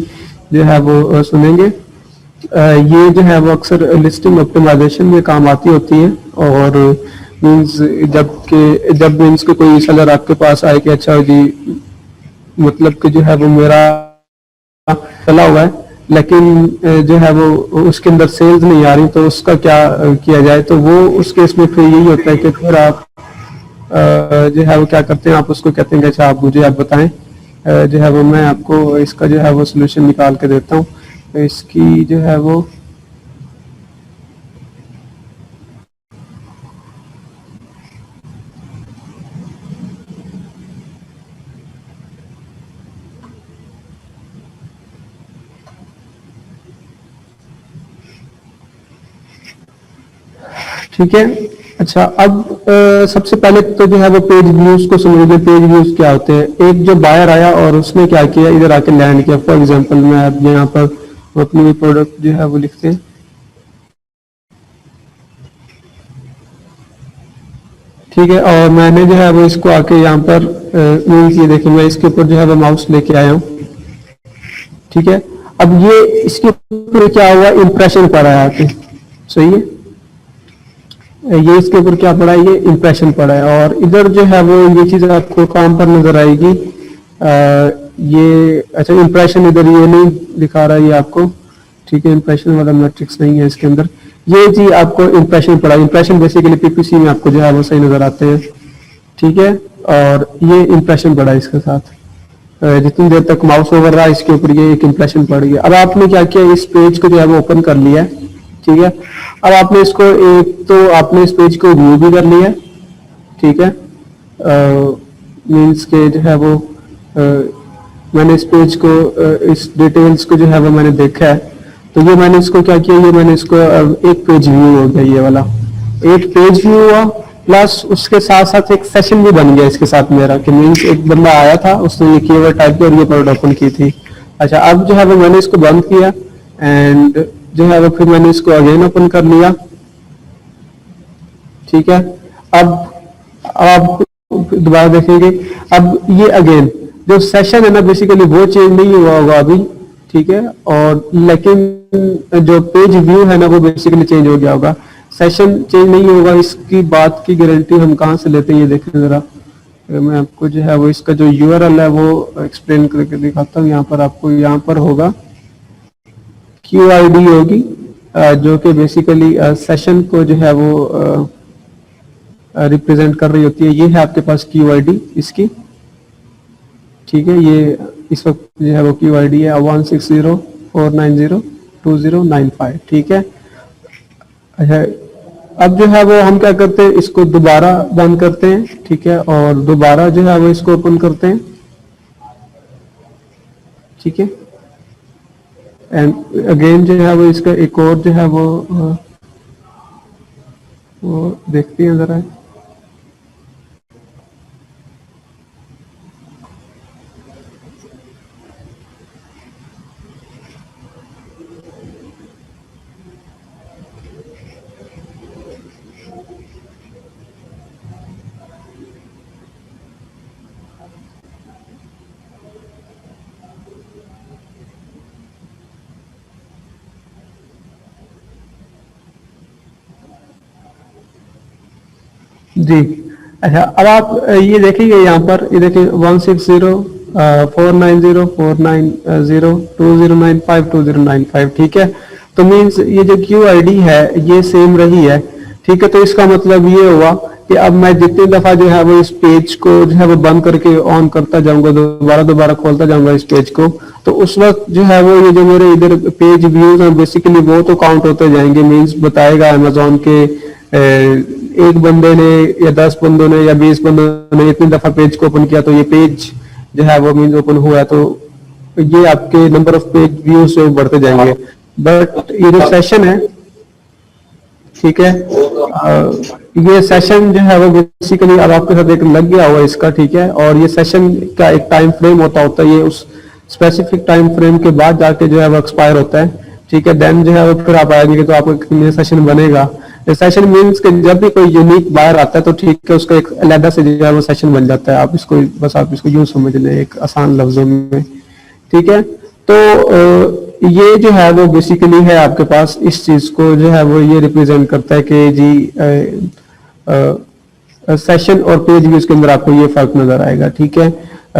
जो है वो सुनेंगे। ये जो है वो अक्सर लिस्टिंग ऑप्टिमाइजेशन में काम आती होती है, और मीन्स जब मीन्स के कोई सेलर आपके पास आए कि अच्छा जी, मतलब कि जो है वो मेरा चला हुआ है लेकिन जो है वो उसके अंदर सेल्स नहीं आ रही, तो उसका क्या किया जाए, तो वो उस केस में फिर यही होता है कि फिर आप जो है वो क्या करते हैं, आप उसको कहते हैं कि अच्छा आप मुझे आप बताएं, जो है वो मैं आपको इसका जो है वो सोल्यूशन निकाल के देता हूँ। इसकी जो है वो ठीक है। अच्छा, अब सबसे पहले तो जो है वो पेज व्यूज को समझ लें। पेज व्यूज क्या होते हैं? एक जो बायर आया और उसने क्या किया, इधर आके लैंड किया। फॉर एग्जांपल मैं अब यहाँ पर अपनी प्रोडक्ट जो है वो लिखते हैं, ठीक है, और मैंने जो है वो इसको आके यहाँ पर मीन्स ये देखिए मैं इसके ऊपर जो है वो माउस लेके आया हूँ, ठीक है। अब ये इसके ऊपर क्या हुआ, इंप्रेशन पर आया आके, सही है, ये इसके ऊपर क्या पड़ा है, ये इंप्रेशन पड़ा है, और इधर जो है वो ये चीज आपको काम पर नजर आएगी। ये अच्छा, इंप्रेशन इधर ये नहीं दिखा रहा है ये आपको, ठीक है, इंप्रेशन वाला मैट्रिक्स नहीं है इसके अंदर। ये जी आपको इंप्रेशन पड़ा, इंप्रेशन बेसिकली पीपीसी में आपको जो है वो सही नजर आते हैं, ठीक है, और ये इंप्रेशन पड़ा इसके साथ। जितनी देर तक माउस ओवर रहा इसके ऊपर ये एक इंप्रेशन पड़ गया। अब आपने क्या किया, इस पेज को जो है वो ओपन कर लिया है, ठीक है। अब आपने इसको एक तो आपने इस पेज को व्यू भी कर लिया है, ठीक है, मीन्स के जो है वो मैंने इस पेज को इस डिटेल्स को जो है वो मैंने देखा है, तो ये मैंने इसको क्या किया, ये मैंने इसको एक पेज व्यू हो गया, ये वाला एक पेज व्यू हुआ, प्लस उसके साथ साथ एक सेशन भी बन गया इसके साथ मेरा, कि मीन्स एक बंदा आया था उसने ये कीवर्ड टाइप किया और ये प्रोडक्ट ओपन की थी। अच्छा, अब जो है वो मैंने इसको बंद किया एंड जो है वो फिर मैंने इसको अगेन ओपन कर लिया, ठीक है। अब आप दोबारा देखेंगे, अब ये अगेन जो सेशन है ना बेसिकली वो चेंज नहीं हुआ होगा अभी, ठीक है, और लेकिन जो पेज व्यू है ना वो बेसिकली चेंज हो गया होगा, सेशन चेंज नहीं होगा। इसकी बात की गारंटी हम कहाँ से लेते हैं, ये देखें जरा, मैं आपको जो है वो इसका जो यूआरएल है वो एक्सप्लेन करके दिखाता हूँ। यहाँ पर आपको यहाँ पर होगा QID होगी, जो कि बेसिकली सेशन को जो है वो रिप्रेजेंट कर रही होती है। ये है आपके पास QID इसकी, ठीक है, ये इस वक्त जो है वो QID है 1604902095, ठीक है। अच्छा, अब जो है वो हम क्या करते हैं, इसको दोबारा बंद करते हैं, ठीक है, और दोबारा जो है वो इसको ओपन करते हैं, ठीक है, एंड अगेन जो है वो इसका एक और जो है वो देखते हैं जरा। जी। अच्छा, अब आप ये देखेंगे यहाँ पर, ये देखिए 160 490 4902095209 ठीक है। तो मीन्स ये जो क्यू आई डी है ये सेम रही है, ठीक है। तो इसका मतलब ये हुआ कि अब मैं जितनी दफा जो है वो इस पेज को जो है वो बंद करके ऑन करता जाऊंगा, दोबारा दोबारा खोलता जाऊंगा इस पेज को, तो उस वक्त जो है वो ये जो मेरे इधर पेज व्यूज हैं बेसिकली वो तो काउंट होते जाएंगे। मीन्स बताएगा अमेजोन के एक बंदे ने या 10 बंदों ने या 20 बंदों ने इतनी दफा पेज को ओपन किया तो ये पेज जो है वो मीन्स ओपन हुआ है, तो ये आपके नंबर ऑफ पेज व्यूज जो बढ़ते जाएंगे। बट ये जो सेशन है, ठीक है, ये सेशन जो है वो बेसिकली अब आपके साथ एक लग गया हुआ है इसका, ठीक है। और ये सेशन का एक टाइम फ्रेम होता है, ये उस स्पेसिफिक टाइम फ्रेम के बाद जाके जो है वो एक्सपायर होता है, ठीक है। देन जो है वो फिर आप आएंगे तो आपको एक नया सेशन बनेगा। सेशन मीन्स कि जब भी कोई यूनिक बायर आता है तो ठीक है उसका एक अलग से जो है वो सेशन बन जाता है। आप इसको बस आप इसको यूं समझ लें एक आसान लफ्जों में, ठीक है। तो ये जो है वो बेसिकली है आपके पास, इस चीज को जो है वो ये रिप्रेजेंट करता है कि जी सेशन और पेज व्यूज के अंदर आपको ये फर्क नजर आएगा, ठीक है।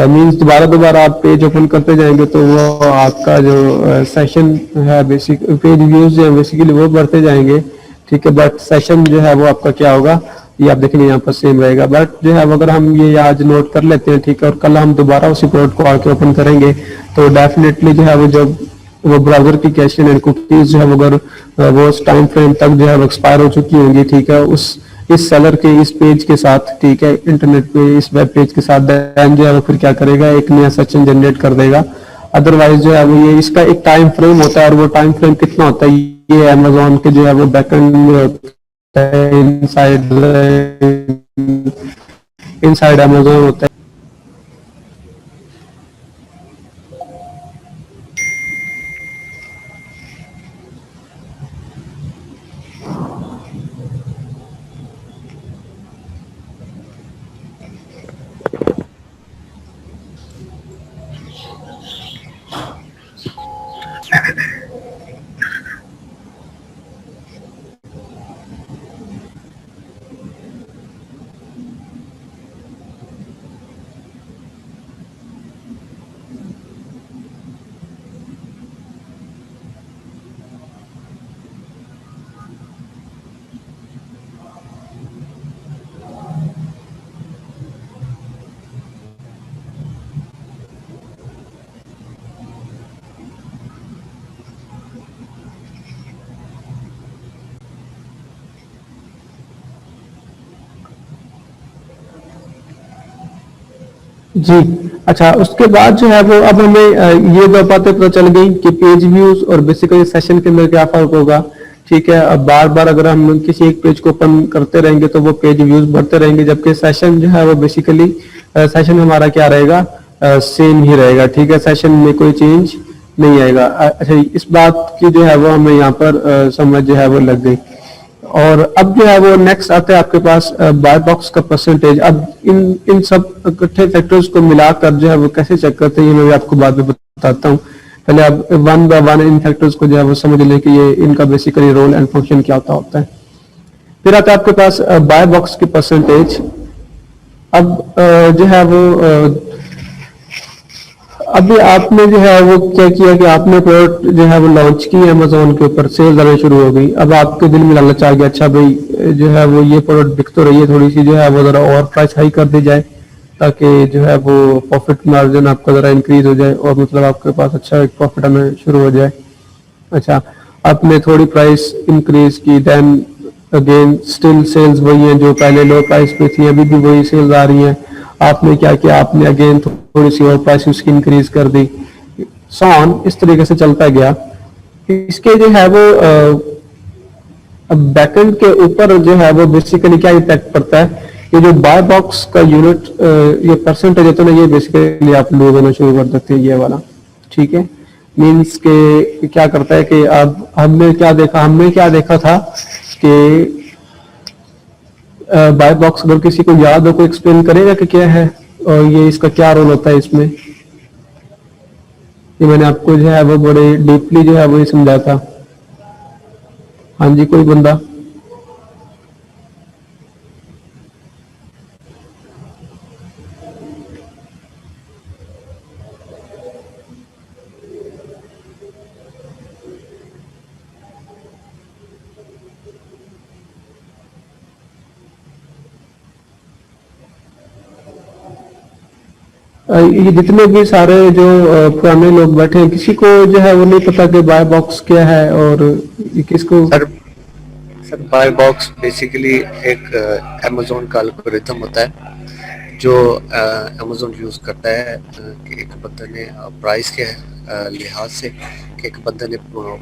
मीन्स दोबारा दोबारा आप पेज ओपन करते जाएंगे तो वो आपका जो सेशन है बेसिक पेज व्यूज जो है बेसिकली वो बढ़ते जाएंगे, ठीक है। बट सेशन जो है वो आपका क्या होगा ये आप देखेंगे यहाँ पर सेम रहेगा। बट जो है अगर हम ये आज नोट कर लेते हैं, ठीक है, और कल हम दोबारा उसी प्रोडक्ट को आके ओपन करेंगे तो डेफिनेटली जो है वो जब वो ब्राउजर की कैशे एंड कुकीज जो है वो अगर वो उस टाइम फ्रेम तक जो है वो एक्सपायर हो चुकी होंगी, ठीक है, उस इस सेलर के इस पेज के साथ, ठीक है, इंटरनेट पे इस वेब पेज के साथ, देन जो है वो फिर क्या करेगा एक नया सेशन जनरेट कर देगा। अदरवाइज जो है वो ये इसका एक टाइम फ्रेम होता है और वो टाइम फ्रेम कितना होता है ये अमेजोन के जो है वो बैकएंड में होता है, इनसाइड अमेजोन होता है। जी। अच्छा, उसके बाद जो है वो अब हमें ये दो बातें पता चल गई कि पेज व्यूज और बेसिकली सेशन के अंदर क्या फर्क होगा, ठीक है। अब बार बार अगर हम किसी एक पेज को ओपन करते रहेंगे तो वो पेज व्यूज बढ़ते रहेंगे, जबकि सेशन जो है वो बेसिकली सेशन हमारा क्या रहेगा, सेम ही रहेगा, ठीक है। सेशन में कोई चेंज नहीं आएगा। अच्छा, इस बात की जो है वो हमें यहाँ पर समझ जो है वो लग गई। और अब जो है वो नेक्स्ट आता है आपके पास बाय बॉक्स का परसेंटेज। अब इन सब इकट्ठे फैक्टर्स को मिलाकर जो है वो कैसे चेक करते हैं ये मैं भी आपको बाद में बताता हूँ। पहले आप one by one in factors को जो है वो समझ लें कि ये इनका बेसिकली रोल एंड फंक्शन क्या होता है। फिर आता है आपके पास बाय बॉक्स की परसेंटेज। अब जो है वो अभी आपने जो है वो क्या किया कि आपने प्रोडक्ट जो है वो लॉन्च की अमेजोन के ऊपर, सेल्स आना शुरू हो गई। अब आपके दिल में लालच आ गया, अच्छा भाई जो है वो ये प्रोडक्ट बिक तो रही है, थोड़ी सी जो है वो जरा और प्राइस हाई कर दी जाए ताकि जो है वो प्रॉफिट मार्जिन आपका जरा इंक्रीज हो जाए और मतलब आपके पास अच्छा एक प्रॉफिट आना शुरू हो जाए। अच्छा, आपने थोड़ी प्राइस इंक्रीज की, देन अगेन स्टिल सेल्स वही है जो पहले लो प्राइस पे थी, अभी भी वही सेल्स आ रही है। आपने क्या किया, आपने अगेन थोड़ी सी और प्राइस उसकी इंक्रीज कर दी, सॉन इस तरीके से चलता गया। इसके जो है वो बैकएंड के ऊपर जो है वो बेसिकली क्या इम्पैक्ट पड़ता है, ये जो बाय बॉक्स का यूनिट ये परसेंटेज होता है ना, ये बेसिकली आप लूज होना शुरू कर देते हैं ये वाला, ठीक है। मीन्स के क्या करता है कि अब हमने क्या देखा था कि बाय बॉक्स अगर किसी को याद हो, कोई एक्सप्लेन करेगा कि क्या है और ये इसका क्या रोल होता है इसमें। ये मैंने आपको जो है वो बड़े डीपली जो है वो समझाया था। हाँ जी, कोई बंदा। ये जितने भी सारे जो पुराने लोग बैठे हैं, किसी को जो है वो नहीं पता कि बाय बॉक्स क्या है और ये किसको। Sir sir buy box basically एक अमेजोन का एल्गोरिथम होता है जो अमेजोन यूज करता है कि एक बंदे ने प्राइस के लिहाज से, कि एक बंदे ने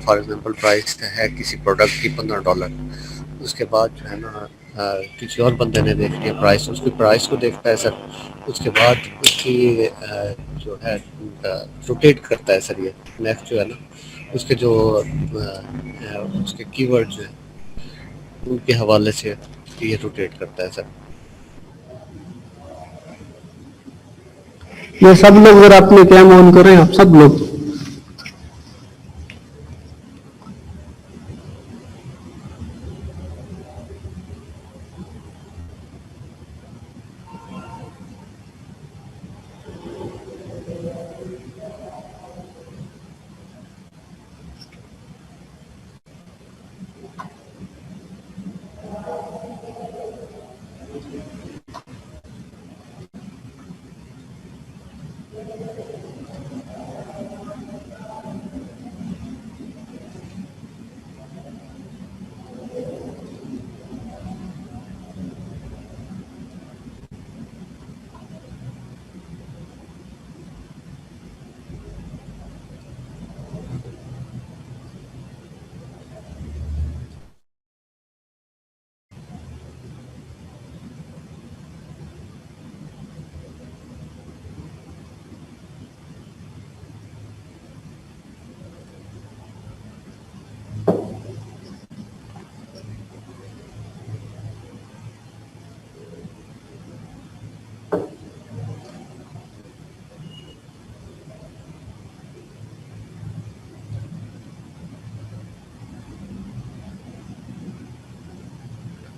फॉर एग्जांपल प्राइस है किसी प्रोडक्ट की $15, उसके बाद जो है ना किसी और बंदे ने देख लिया प्राइस, उसकी प्राइस को देखता है सर, उसके बाद उसकी जो है रोटेट करता है सर, ये नेक्स्ट जो है ना उसके जो उसके कीवर्ड जो है उनके हवाले से ये रोटेट करता है सर। ये सब लोग अगर अपने कैम ऑन करें, आप सब लोग।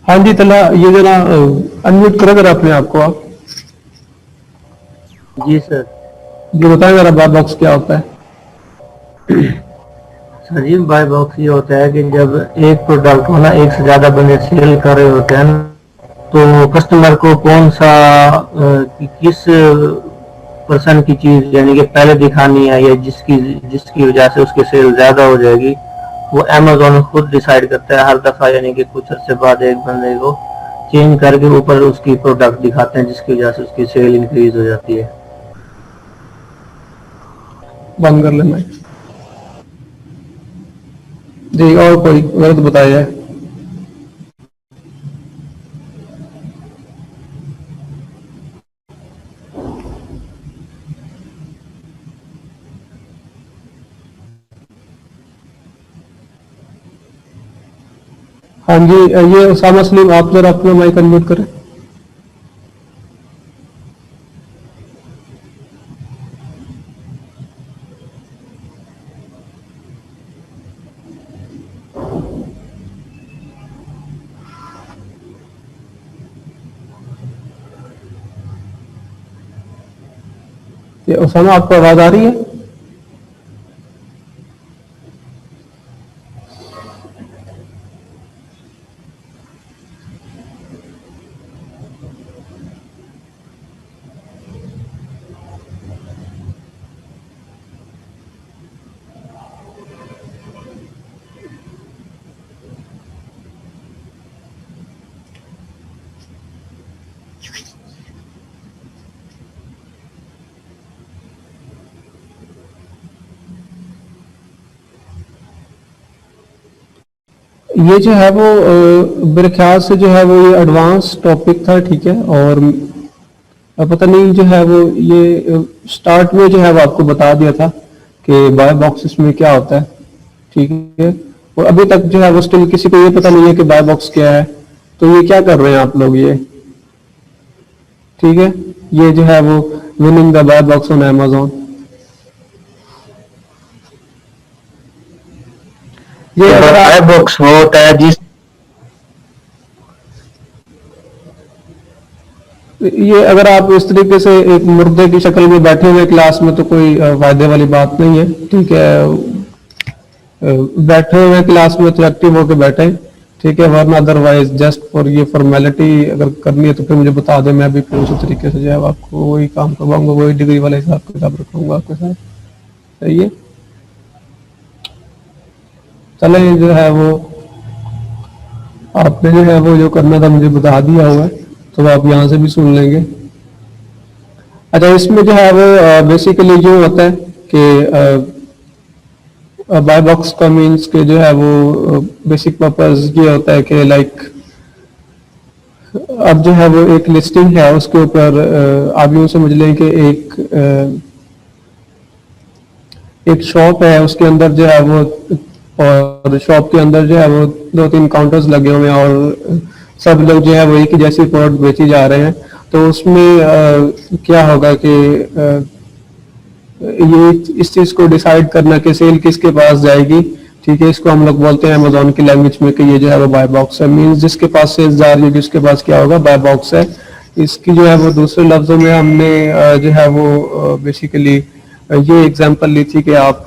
हाँ जी तला, ये जरा अनम्यूट करो जरा अपने आप को आप। जी सर। ये बताएं जरा बाय बॉक्स क्या होता है। सर जी बाय बॉक्स ये होता है कि जब एक प्रोडक्ट को ना एक से ज्यादा बंदे सेल कर रहे होते हैं ना, तो कस्टमर को कौन सा किस पर्सन की चीज यानी कि पहले दिखानी है या जिसकी जिसकी वजह से उसकी सेल ज्यादा हो जाएगी, वो अमेजोन खुद डिसाइड करता है हर दफा, यानी कि कुछ अर्से बाद एक बंदे को चेंज करके ऊपर उसकी प्रोडक्ट दिखाते हैं जिसकी वजह से उसकी सेल इंक्रीज हो जाती है। बंद कर लेना जी। और कोई गलत बताया जाए। हाँ जी, ये उसामा सलीम, आप जरा अपना माइक अनम्यूट करें। ये उसामा, आपको आवाज आ रही है? ये जो है वो मेरे ख्याल से जो है वो ये एडवांस टॉपिक था, ठीक है। और पता नहीं जो है वो ये स्टार्ट में जो है वो आपको बता दिया था कि बाय बॉक्स में क्या होता है, ठीक है। और अभी तक जो है वो स्टिल किसी को ये पता नहीं है कि बाय बॉक्स क्या है। तो ये क्या कर रहे हैं आप लोग, ये ठीक है। ये जो है वो winning the buy box on Amazon, ये बाय बॉक्स होता है जिस ये अगर आप इस तरीके से एक मुर्दे की शक्ल में बैठे हुए क्लास में तो कोई फायदे वाली बात नहीं है, ठीक है। बैठे हुए क्लास में तो एक्टिव होकर बैठे, ठीक है, वरना अदरवाइज जस्ट फॉर ये फॉर्मेलिटी अगर करनी है तो फिर मुझे बता दें, मैं भी फिर उसी तरीके से जो है आपको वही काम करवाऊंगा, वही डिग्री वाला हिसाब किताब रखूंगा आपके साथ। सही है, चले जो है वो आपने जो है वो जो करना था मुझे बता दिया हुआ है, तो आप यहाँ से भी सुन लेंगे। अच्छा, इसमें जो है वो बेसिकली जो होता है कि बाय बॉक्स का मीन्स के जो है वो बेसिक पर्पस ये होता है कि लाइक अब जो है वो एक लिस्टिंग है, उसके ऊपर आप यूँ समझ लें कि एक शॉप है, उसके अंदर जो है वो, और शॉप के अंदर जो है वो 2-3 काउंटर्स लगे हुए हैं और सब लोग जो है वो एक ही जैसी प्रोडक्ट बेची जा रहे हैं। तो उसमें क्या होगा कि ये इस चीज को डिसाइड करना कि सेल किसके पास जाएगी, ठीक है, इसको हम लोग बोलते हैं अमेज़न की लैंग्वेज में कि ये जो है वो बाय बॉक्स है, मींस जिसके पास सेल्स जा रही है उसके पास क्या होगा, बाय बॉक्स है। इसकी जो है वो दूसरे लफ्जों में हमने जो है वो बेसिकली ये एग्जांपल ली थी कि आप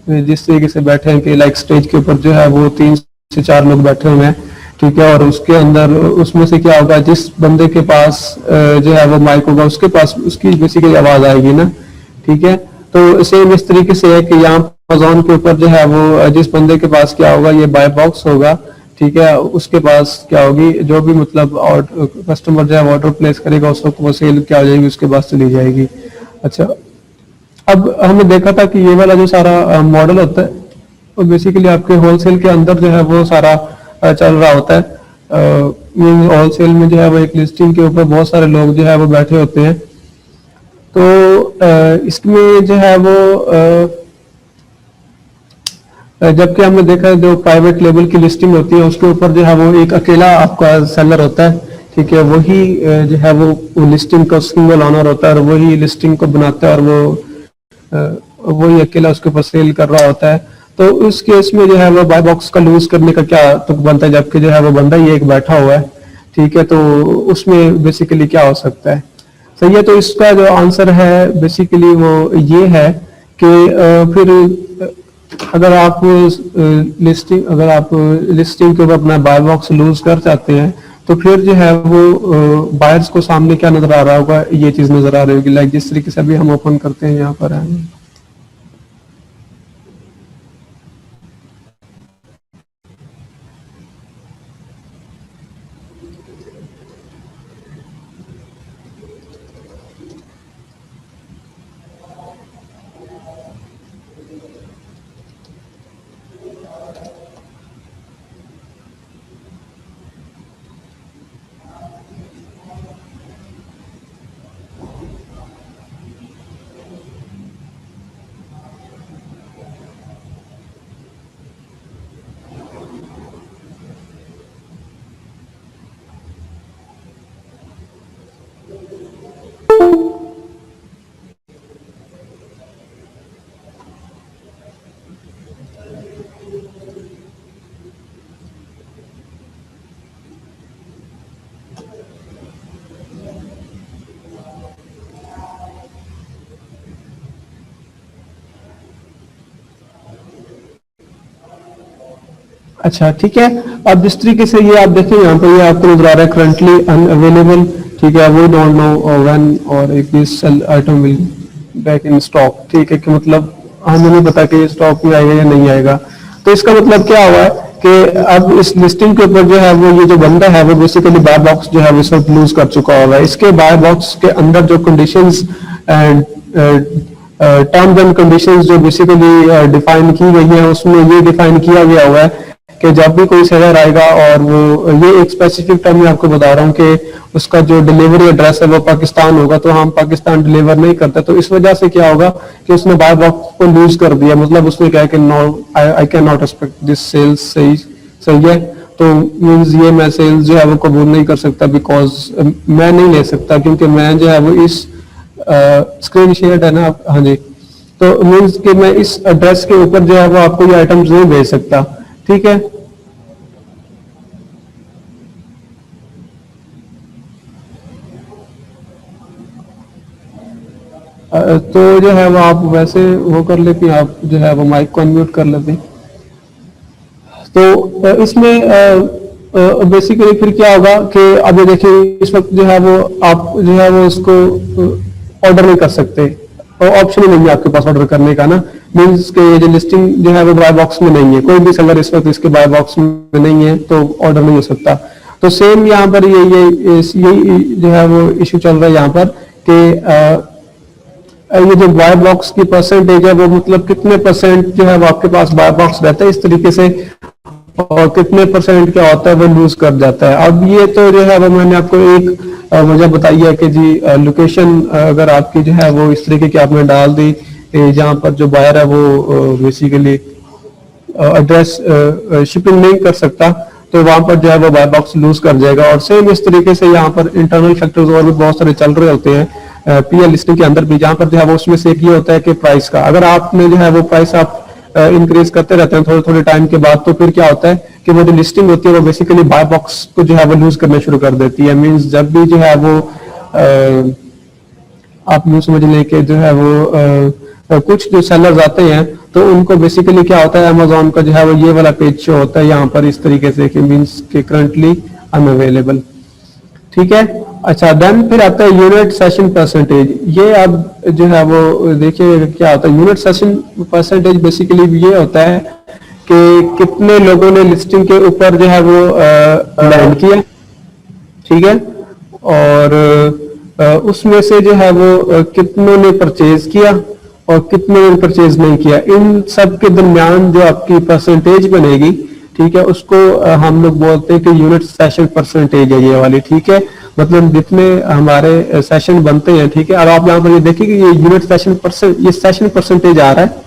जिस तरीके से बैठे हैं कि लाइक स्टेज के ऊपर जो है वो 3 से 4 लोग बैठे हुए हैं, ठीक है, और उसके अंदर उसमें से क्या होगा, जिस बंदे के पास जो है वो माइक होगा उसके पास उसकी बेसिकली आवाज आएगी ना, ठीक है। तो सेम इस तरीके से है कि यहाँ अमेज़न के ऊपर जो है वो जिस बंदे के पास क्या होगा, ये बाय बॉक्स होगा, ठीक है, उसके पास क्या होगी, जो भी मतलब कस्टमर जो है ऑर्डर प्लेस करेगा उस वक्त वो सेल क्या हो जाएगी, उसके पास चली जाएगी। अच्छा, अब हमने देखा था कि ये वाला जो सारा मॉडल होता है वो बेसिकली आपके होलसेल के अंदर जो है वो सारा चल रहा होता है। होलसेल में जो है वो एक लिस्टिंग के ऊपर बहुत सारे लोग जो है वो बैठे होते हैं। तो इसमें जो है वो जबकि हमने देखा है जो प्राइवेट लेवल की लिस्टिंग होती है उसके ऊपर जो है वो एक अकेला आपका सेलर होता है, ठीक है, वही जो है वो लिस्टिंग का सिंगल ऑनर होता है और वही लिस्टिंग को बनाता है और वही अकेला उसके ऊपर सेल कर रहा होता है। तो उस केस में जो है वो बाय बॉक्स का लूज करने का क्या तुक बनता है, जबकि जो है वो बंदा ही एक बैठा हुआ है, ठीक है, तो उसमें बेसिकली क्या हो सकता है। सही है, तो इसका जो आंसर है बेसिकली वो ये है कि फिर अगर आप लिस्टिंग के ऊपर अपना बाय बॉक्स लूज कर चाहते हैं तो फिर जो है वो बायर्स को सामने क्या नजर आ रहा होगा, ये चीज नजर आ रही होगी, लाइक जिस तरीके से अभी हम ओपन करते हैं यहाँ पर है। अच्छा, ठीक है, अब जिस तरीके से ये आप देखें यहाँ पर ये आपको नजर आ रहा है करंटली अनअवेलेबल, ठीक है, वी डोंट नो व्हेन और if this item will back in stock, ठीक है, कि मतलब हमें नहीं पता कि ये स्टॉक में आएगा या नहीं आएगा। तो इसका मतलब क्या हुआ है कि अब इस लिस्टिंग के ऊपर जो है वो ये जो बंदा है वो बेसिकली बाय बॉक्स जो है वो सब लूज कर चुका होगा। इसके बाय बॉक्स के अंदर जो conditions and terms and conditions जो बेसिकली डिफाइन की गई है उसमें ये डिफाइन किया गया हुआ है कि जब भी कोई सेलर आएगा और वो ये एक स्पेसिफिक टर्म में आपको बता रहा हूँ कि उसका जो डिलीवरी एड्रेस है वो पाकिस्तान होगा, तो हम पाकिस्तान डिलीवर नहीं करते, तो इस वजह से क्या होगा कि उसने बाय बॉक्स को लूज कर दिया, मतलब उसने कहा कि no I can not expect this sales, सही है, तो मींस ये मैं सेल्स जो है वो कबूल नहीं कर सकता बिकॉज मैं नहीं ले सकता क्योंकि मैं जो है वो इस स्क्रीन शेयर है ना, हाँ जी, तो मींस कि मैं इस एड्रेस के ऊपर जो है वो आपको ये आइटम्स नहीं भेज सकता, ठीक है। तो जो है वो आप वैसे वो कर लेती, आप जो है वो माइक को अनम्यूट कर लेती। तो इसमें बेसिकली फिर क्या होगा कि अब ये देखिए इस वक्त जो है वो आप जो है वो इसको ऑर्डर नहीं कर सकते, और ऑप्शन ही नहीं है आपके पास ऑर्डर करने का ना, मीन्स के ये जो लिस्टिंग जो है वो बाय बॉक्स में नहीं है, कोई भी सेलर इस वक्त इसके बाय बॉक्स में नहीं है तो ऑर्डर नहीं हो सकता। तो सेम यहाँ पर यही जो है वो इश्यू चल रहा है यहाँ पर कि ये जो बाय बॉक्स की परसेंटेज है वो मतलब कितने परसेंट जो है वो आपके पास बाय बॉक्स रहता है इस तरीके से, और कितने परसेंट क्या होता है वो लूज कर जाता है। अब ये तो जो है वो मैंने आपको एक वजह बताई है कि जी लोकेशन अगर आपकी जो है वो इस तरीके की आपने डाल दी जहां पर जो बायर है वो बेसिकली एड्रेस शिपिंग नहीं कर सकता, तो वहां पर जो है वो बाय बॉक्स लूज कर जाएगा। और सेम इस तरीके से यहाँ पर इंटरनल फैक्टर्स और भी बहुत सारे चल रहे होते हैं पीएल लिस्टिंग के अंदर भी, जहां पर जो है वो उसमें से एक ये होता है कि प्राइस का, अगर आपने जो है वो प्राइस आप इंक्रीज करते रहते हैं थोड़े थोड़े टाइम के बाद, तो फिर क्या होता है कि वो जो लिस्टिंग होती है वो बेसिकली बाय बॉक्स को जो है वो लूज करना शुरू कर देती है। मींस जब भी जो है वो आप यूं समझ लें कि जो है वो कुछ जो सेलर्स आते हैं तो उनको बेसिकली क्या होता है अमेजोन का जो है वो ये वाला पेज शो होता है यहाँ पर इस तरीके से कि मींस के करंटली अनअवेलेबल, ठीक है। अच्छा, देन फिर आता है यूनिट सेशन परसेंटेज। ये अब जो है वो देखिए क्या होता है यूनिट सेशन परसेंटेज, बेसिकली ये होता है कि कितने लोगों ने लिस्टिंग के ऊपर जो है वो लैंड किया, ठीक है, और उसमें से जो है वो कितनों ने परचेज किया और कितने ने परचेज नहीं किया, इन सब के दरमियान जो आपकी परसेंटेज बनेगी, ठीक है, उसको हम लोग बोलते हैं कि यूनिट सेशन परसेंटेज है ये वाली, ठीक है। मतलब जितने हमारे सेशन बनते हैं, ठीक है। अब आप यहाँ पर ये देखिए कि ये यूनिट सेशन ये सेशन परसेंटेज आ रहा है,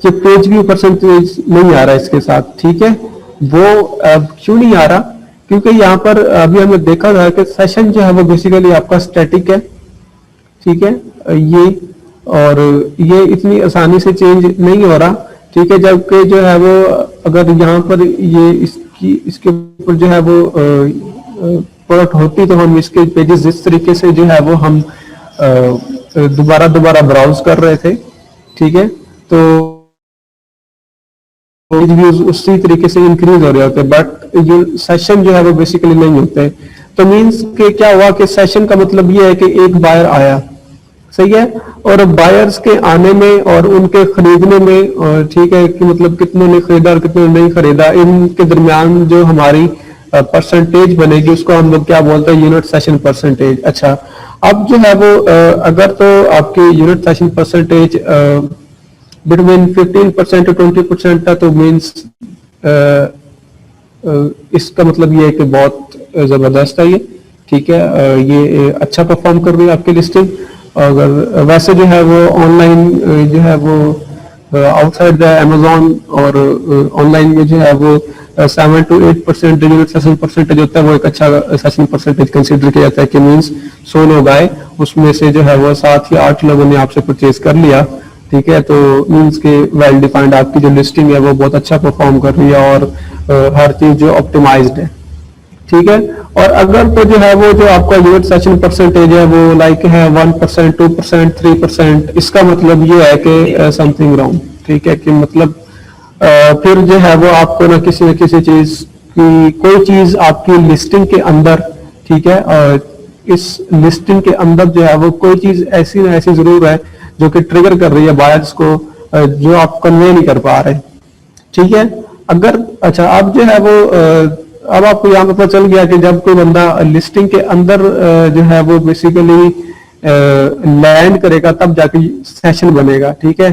ये पेज व्यू परसेंटेज नहीं आ रहा है इसके साथ, ठीक है। वो क्यों नहीं आ रहा, क्योंकि यहाँ पर अभी हमने देखा था कि सेशन जो है वो बेसिकली आपका स्टैटिक है, ठीक है, ये और ये इतनी आसानी से चेंज नहीं हो रहा, ठीक है। जबकि जो है वो अगर यहाँ पर ये इसके ऊपर जो है वो प्रोडक्ट होती तो हम इसके पेजेस जिस तरीके से जो है वो हम दोबारा ब्राउज कर रहे थे, ठीक है, तो पेज व्यूज उसी तरीके से इंक्रीज हो रहे होते, बट ये सेशन जो है वो बेसिकली नहीं होते। तो मींस के क्या हुआ कि सेशन का मतलब ये है कि एक बायर आया, सही है, और बायर्स के आने में और उनके खरीदने में, ठीक है, कि मतलब कितनों ने खरीदा और कितनों ने नहीं खरीदा, इनके दरमियान जो हमारी परसेंटेज बनेगी उसको हम लोग क्या बोलते हैं यूनिट सेशन परसेंटेज। अच्छा, अब जो है वो अगर तो आपकी unit session percentage between 15% to 20% था तो मीन्स इसका मतलब ये है कि बहुत जबरदस्त है ये, ठीक है, ये अच्छा परफॉर्म कर रही है आपकी लिस्टिंग। अगर वैसे जो है वो ऑनलाइन जो है वो आउटसाइड द अमेजोन और ऑनलाइन में जो है वो 7 to 8% यूनिट सेशन परसेंटेज होता है, वो एक अच्छा सेशन परसेंटेज कंसीडर किया जाता है कि मीन्स 100 लोग आए उसमें से जो है वो 7 या 8 लोगों ने आपसे परचेज कर लिया, ठीक है, तो मींस के वेल डिफाइंड आपकी जो लिस्टिंग है वो बहुत अच्छा परफॉर्म कर रही है और हर चीज जो ऑप्टिमाइज्ड है, ठीक है। और अगर तो जो है वो जो आपका यूनिट सेशन परसेंटेज है वो लाइक है 1%, 2%, 3%, इसका मतलब ये है कि समथिंग रॉन्ग, ठीक है, कि मतलब फिर जो है वो आपको ना किसी चीज की कोई चीज आपकी लिस्टिंग के अंदर, ठीक है, इस लिस्टिंग के अंदर जो है वो कोई चीज ऐसी ना ऐसी जरूर है जो कि ट्रिगर कर रही है बायर्स को, जो आप कन्वे नहीं कर पा रहे, ठीक है। अगर अच्छा, अब जो है वो अब आपको यहाँ पता चल गया कि जब कोई बंदा लिस्टिंग के अंदर जो है वो बेसिकली लैंड करेगा तब जाके सेशन बनेगा, ठीक है।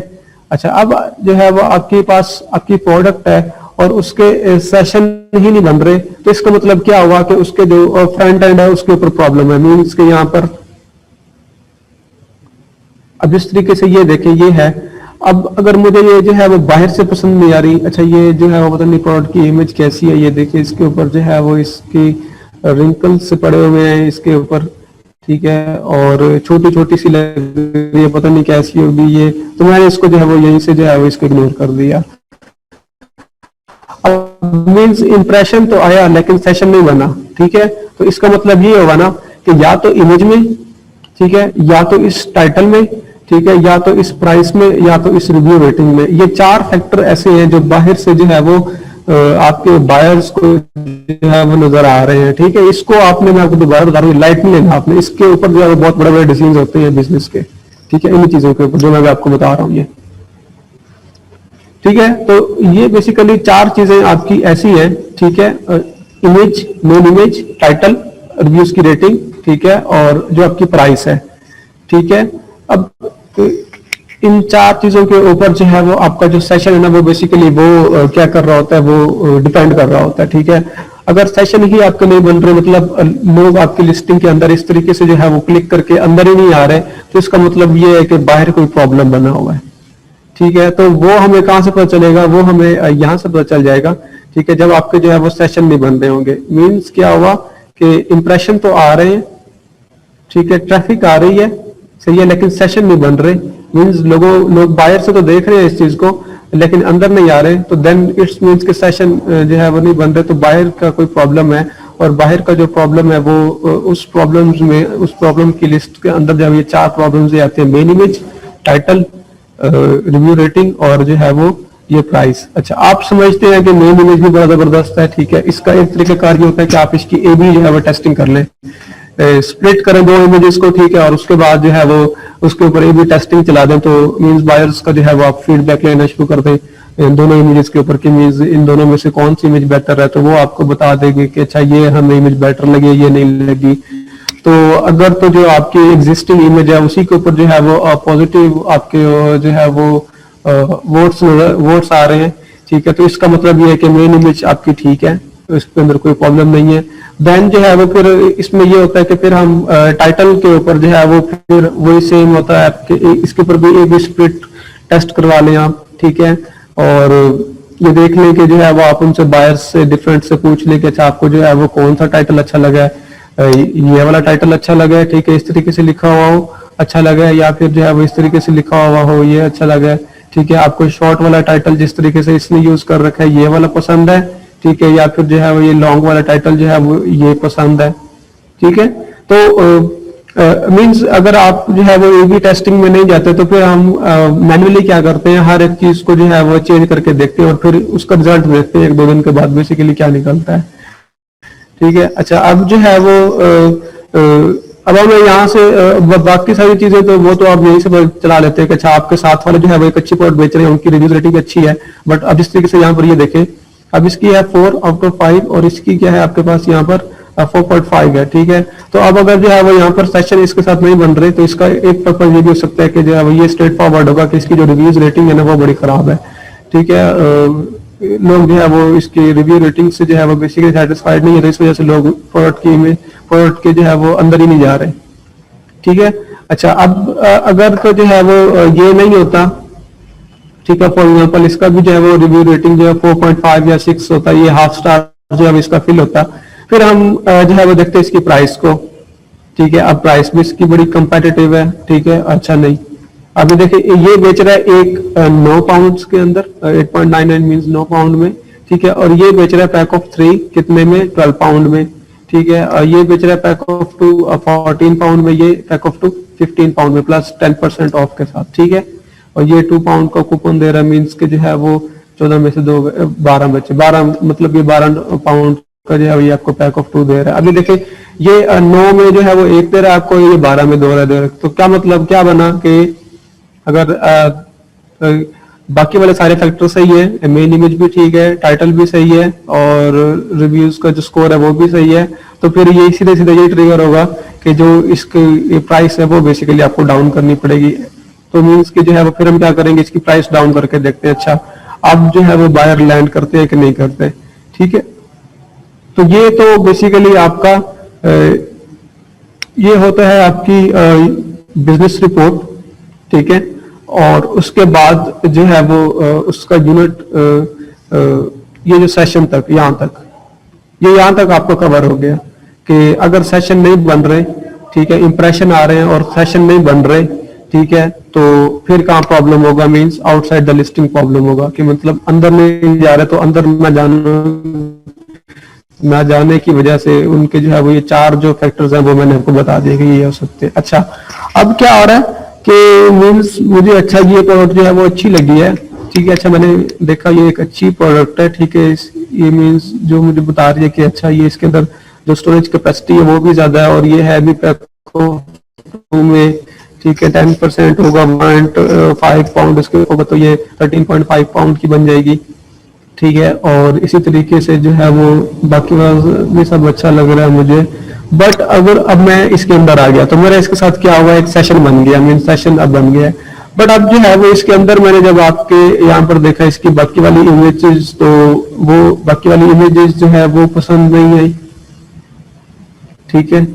अच्छा, अब जो है वो आपके पास आपकी प्रोडक्ट है और उसके सेशन ही नहीं बन रहे, तो इसका मतलब क्या हुआ कि उसके जो फ्रंट एंड है उसके ऊपर प्रॉब्लम है। मीन्स के यहाँ पर अब जिस तरीके से ये देखें ये है, अब अगर मुझे ये जो है वो बाहर से पसंद नहीं आ रही, अच्छा ये जो है वो पता नहीं प्रोडक्ट की इमेज कैसी है, ये देखिए इसके ऊपर जो है वो इसकी रिंकल्स से पड़े हुए हैं इसके ऊपर, ठीक है, और छोटी छोटी सी लग रही है, पता नहीं कैसी होगी ये, तो मैंने इसको जो है वो यहीं से जो है वो इसको इग्नोर कर दिया। अब मीन्स इंप्रेशन तो आया लेकिन सेशन नहीं बना, ठीक है, तो इसका मतलब ये होगा ना कि या तो इमेज में, ठीक है, या तो इस टाइटल में, ठीक है, या तो इस प्राइस में, या तो इस रिव्यू रेटिंग में, ये 4 फैक्टर ऐसे हैं जो बाहर से जो है वो आपके बायर्स को जो है वो नजर आ रहे हैं, ठीक है। इसको आपने, मैं आपको दोबारा बता रहा हूँ, लाइट नहीं लेना आपने, इसके ऊपर जो है वो बहुत बड़े बड़े डिसीजन होते हैं बिजनेस के, ठीक है, इन चीजों के ऊपर जो मैं आपको बता रहा हूँ ये, ठीक है। तो ये बेसिकली 4 चीजें आपकी ऐसी है, ठीक है, image, main image, title, reviews की रेटिंग, ठीक है, और जो आपकी प्राइस है, ठीक है। अब इन 4 चीजों के ऊपर जो है वो आपका जो सेशन है ना, वो बेसिकली वो क्या कर रहा होता है, वो डिपेंड कर रहा होता है, ठीक है। अगर सेशन ही आपके नहीं बन रहे, मतलब लोग आपकी लिस्टिंग के अंदर इस तरीके से जो है वो क्लिक करके अंदर ही नहीं आ रहे, तो इसका मतलब ये है कि बाहर कोई प्रॉब्लम बना हुआ है, ठीक है। तो वो हमें कहां से पता चलेगा, वो हमें यहां से पता चल जाएगा, ठीक है, जब आपके जो है वो सेशन नहीं बन रहे होंगे। मींस क्या हुआ कि इंप्रेशन तो आ रहे हैं, ठीक है, ट्रैफिक आ रही है, सही है, लेकिन सेशन नहीं बन रहे, मींस लोग बाहर से तो देख रहे हैं इस चीज को लेकिन अंदर नहीं आ रहे, तो देन इट्स मींस के सेशन जो है वो नहीं बन रहे, तो बाहर का कोई प्रॉब्लम है। और बाहर का जो प्रॉब्लम है वो उस प्रॉब्लम की लिस्ट के अंदर जब ये 4 प्रॉब्लम्स आते हैं, main image, title, review rating और जो है वो ये प्राइस। अच्छा, आप समझते हैं कि मेन इमेज भी बड़ा जबरदस्त है, ठीक है। इसका एक तरीका कार्य होता है कि आप इसकी ए बी जो है वो टेस्टिंग कर लें, स्प्लिट करें 2 इमेजेस को, ठीक है, और उसके बाद जो है वो उसके ऊपर ए बी टेस्टिंग चला दें, तो मींस बायर्स का जो है वो आप फीडबैक लेना शुरू कर दें इन दोनों इमेजेस के ऊपर कि मींस इन दोनों में से कौन सी इमेज बेहतर है, तो वो आपको बता देगी कि अच्छा ये हमें इमेज बेटर लगी, ये नहीं लगी। तो अगर तो जो आपकी एग्जिस्टिंग इमेज है उसी के ऊपर जो है वो पॉजिटिव आपके जो है वो वोट्स आ रहे हैं, ठीक है, तो इसका मतलब ये है कि मेन इमेज आपकी ठीक है, तो इसके अंदर कोई प्रॉब्लम नहीं है। देन जो है वो फिर इसमें ये होता है कि फिर हम टाइटल के ऊपर जो है वो फिर वही सेम होता है आपके, इसके ऊपर भी एक स्प्लिट टेस्ट करवा लें आप, ठीक है, और ये देख लें कि जो है वो आप उनसे बायर्स से डिफरेंट से पूछ लें कि अच्छा आपको जो है वो कौन सा टाइटल अच्छा लगा है, ये वाला टाइटल अच्छा लगा है, ठीक है, इस तरीके से लिखा हुआ हो अच्छा लगा है, या फिर जो है वो इस तरीके से लिखा हुआ हो ये अच्छा लगा है, ठीक है, आपको शॉर्ट वाला टाइटल जिस तरीके से इसने यूज कर रखा है ये वाला पसंद है, ठीक है, या फिर जो है वो ये लॉन्ग वाला टाइटल जो है वो ये पसंद है, ठीक है। तो मींस अगर आप जो है वो ए बी टेस्टिंग में नहीं जाते तो फिर हम मैन्युअली क्या करते हैं, हर एक चीज को जो है वो चेंज करके देखते हैं और फिर उसका रिजल्ट देखते हैं 1-2 दिन के बाद बेसिकली क्या निकलता है, ठीक है। अच्छा, अब जो है वो अब हमें यहाँ से बाकी सारी चीजें तो वो तो आप यहीं से चला लेते हैं कि अच्छा आपके साथ वाले जो है वो एक अच्छी प्रोडक्ट बेच रहे हैं, उनकी रिव्यूज रेटिंग अच्छी है, बट अब इस तरीके से यहाँ पर ये देखें, अब इसकी है 4/5 और इसकी क्या है आपके पास यहाँ पर 4.5 है, ठीक है। तो अब अगर जो है वो यहाँ पर सेशन इसके साथ नहीं बन रहे तो इसका एक पर्पज ये भी हो सकता है कि जो है वो ये स्ट्रेट फॉरवर्ड होगा कि इसकी जो रिव्यूज रेटिंग है ना वो बड़ी खराब है, ठीक है। लोग जो है वो इसकी रिव्यू रेटिंग से जो है वो बेसिकली सेटिस्फाइड नहीं है, तो इस वजह से लोग प्रोडक्ट के जो है वो अंदर ही नहीं जा रहे, ठीक है। अच्छा, अब अगर तो जो है वो ये नहीं होता, ठीक है, फॉर एग्जाम्पल इसका भी जो है वो रिव्यू रेटिंग जो है 4.5 या 6 होता है, ये हाफ स्टार जो है इसका फिल होता, फिर हम जो है वो देखते हैं इसकी प्राइस को, ठीक है। अब प्राइस भी इसकी बड़ी कंपेटिटिव है, ठीक है, अच्छा नहीं, अभी देखिए ये बेच रहा है एक 9 पाउंड के अंदर 8.99 मींस 9 पाउंड में, ठीक है, और ये बेच रहा है पैक ऑफ 3 कितने में 12 पाउंड में, ठीक है, और ये बेच रहा है पैक ऑफ 2 14 पाउंड में, ये पैक ऑफ 2 15 पाउंड में प्लस 10% ऑफ के साथ, ठीक है, और ये 2 पाउंड का कूपन दे रहा है, मींस के जो है वो 14 में से 2 12 बचे, 12 मतलब ये 12 पाउंड का जो है ये आपको पैक ऑफ 2 दे रहा है। अभी देखिए ये 9 में जो है वो 1 दे रहा है आपको, ये 12 में 2 दे रहा है, तो क्या मतलब क्या बना कि अगर बाकी वाले सारे फैक्टर सही है, मेन इमेज भी ठीक है, टाइटल भी सही है और रिव्यूज का जो स्कोर है वो भी सही है, तो फिर ये सीधे सीधे ये ट्रिगर होगा कि जो इसकी प्राइस है वो बेसिकली आपको डाउन करनी पड़ेगी। तो मीन्स कि जो है वो फिर हम क्या करेंगे, इसकी प्राइस डाउन करके देखते हैं अच्छा अब जो है वो बायर लैंड करते हैं कि नहीं करते, ठीक है। तो ये तो बेसिकली आपका ये होता है आपकी बिजनेस रिपोर्ट, ठीक है, और उसके बाद जो है वो उसका यूनिट ये जो सेशन तक यहाँ तक आपको कवर हो गया कि अगर सेशन नहीं बन रहे, ठीक है, इंप्रेशन आ रहे हैं और सेशन नहीं बन रहे, ठीक है, तो फिर कहाँ प्रॉब्लम होगा, means outside the listing problem होगा कि मतलब अंदर नहीं जा रहे, तो अंदर ना जाने की वजह से उनके जो है वो ये 4 जो फैक्टर्स हैं वो मैंने आपको बता दिए कि ये हो सकते हैं। अच्छा, अब क्या हो रहा है कि मींस मुझे अच्छा ये प्रोडक्ट जो है वो अच्छी लगी है, ठीक है, अच्छा मैंने देखा ये एक अच्छी प्रोडक्ट है, ठीक है, ये मीन्स जो मुझे बता रही है कि अच्छा ये इसके अंदर जो स्टोरेज कैपेसिटी है वो भी ज्यादा है, और ये है भी पैको में, ठीक है, 10% होगा 1.5 पाउंड इसके होगा, तो ये 13.5 पाउंड की बन जाएगी, ठीक है। और इसी तरीके से जो है वो बाकी भी सब अच्छा लग रहा है मुझे। बट अगर अब मैं इसके अंदर आ गया तो मेरा इसके साथ क्या हुआ, एक सेशन बन गया, मीन सेशन अब बन गया, बट अब जो है वो इसके अंदर मैंने जब आपके यहाँ पर देखा इसकी बाकी वाली इमेजेस, तो वो बाकी वाली इमेजेस जो है वो पसंद नहीं आई, ठीक है।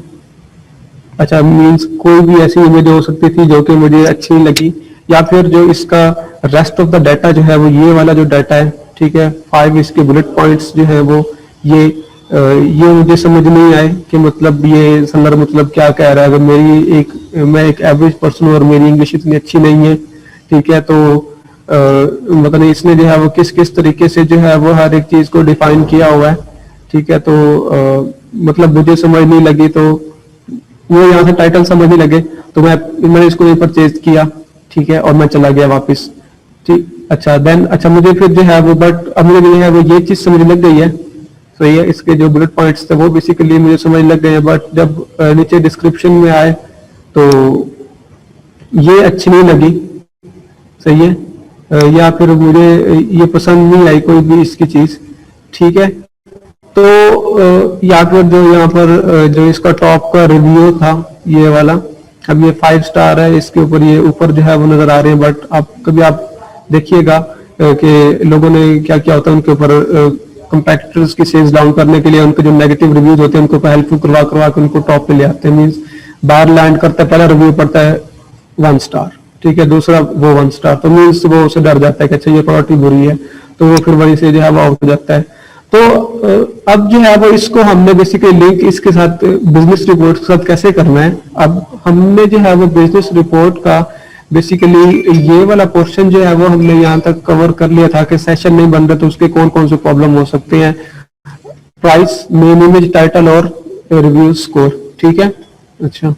अच्छा, मीन्स कोई भी ऐसी इमेज हो सकती थी जो कि मुझे अच्छी नहीं लगी, या फिर जो इसका रेस्ट ऑफ द डाटा जो है वो ये वाला जो डाटा है, ठीक है, 5 इसके बुलेट पॉइंट्स जो है वो ये मुझे समझ नहीं आए कि मतलब ये संदर्भ मतलब क्या कह रहा है। अगर मैं एक एवरेज पर्सन हूँ और मेरी इंग्लिश इतनी अच्छी नहीं है, ठीक है, तो मतलब इसने जो है वो किस किस तरीके से जो है वो हर एक चीज को डिफाइन किया हुआ है, ठीक है, तो मतलब मुझे समझ नहीं लगी, तो वो यहाँ से टाइटल समझ नहीं लगे, तो मैंने इसको नहीं परचेज किया, ठीक है, और मैं चला गया वापस, ठीक। अच्छा देन अच्छा मुझे फिर जो है वो, बट अब मुझे जो है वो ये चीज समझ लग गई है, तो ये इसके जो बुलेट पॉइंट्स थे वो बेसिकली मुझे समझ लग गए हैं, बट जब नीचे डिस्क्रिप्शन में आए तो ये अच्छी नहीं लगी, सही है, या फिर मुझे ये पसंद नहीं आई कोई भी इसकी चीज, ठीक है। तो या फिर जो यहाँ पर जो इसका टॉप का रिव्यू था ये वाला, अब ये 5 स्टार है, इसके ऊपर ये ऊपर जो है वो नजर आ रहे हैं, बट आप देखिएगा कि लोगों ने क्या क्या होता है उनके ऊपर कंपैटिटर्स की सेल्स डाउन करने के लिए उनके जो नेगेटिव रिव्यूज होते हैं उनको हेल्पफुल करवा के उनको टॉप पे ले आते हैं, मींस बाहर लैंड करता है, पहला रिव्यू पड़ता है 1 स्टार, ठीक है, दूसरा वो 1 स्टार, तो मींस वो उसे डर जाता है कि अच्छा ये प्रोडक्ट बुरी है, तो वो फिर वहीं से जो है वो आउट हो जाता है। तो अब जो है वो इसको हमने बेसिकली लिंक इसके साथ बिजनेस रिपोर्ट के साथ कैसे करना है। अब हमने जो है वो बिजनेस रिपोर्ट का बेसिकली ये वाला पोर्शन जो है वो हमने यहाँ तक कवर कर लिया था कि सेशन नहीं बन रहे तो उसके कौन कौन से प्रॉब्लम हो सकते हैं, प्राइस, मेन इमेज, टाइटल और रिव्यू स्कोर, ठीक है। अच्छा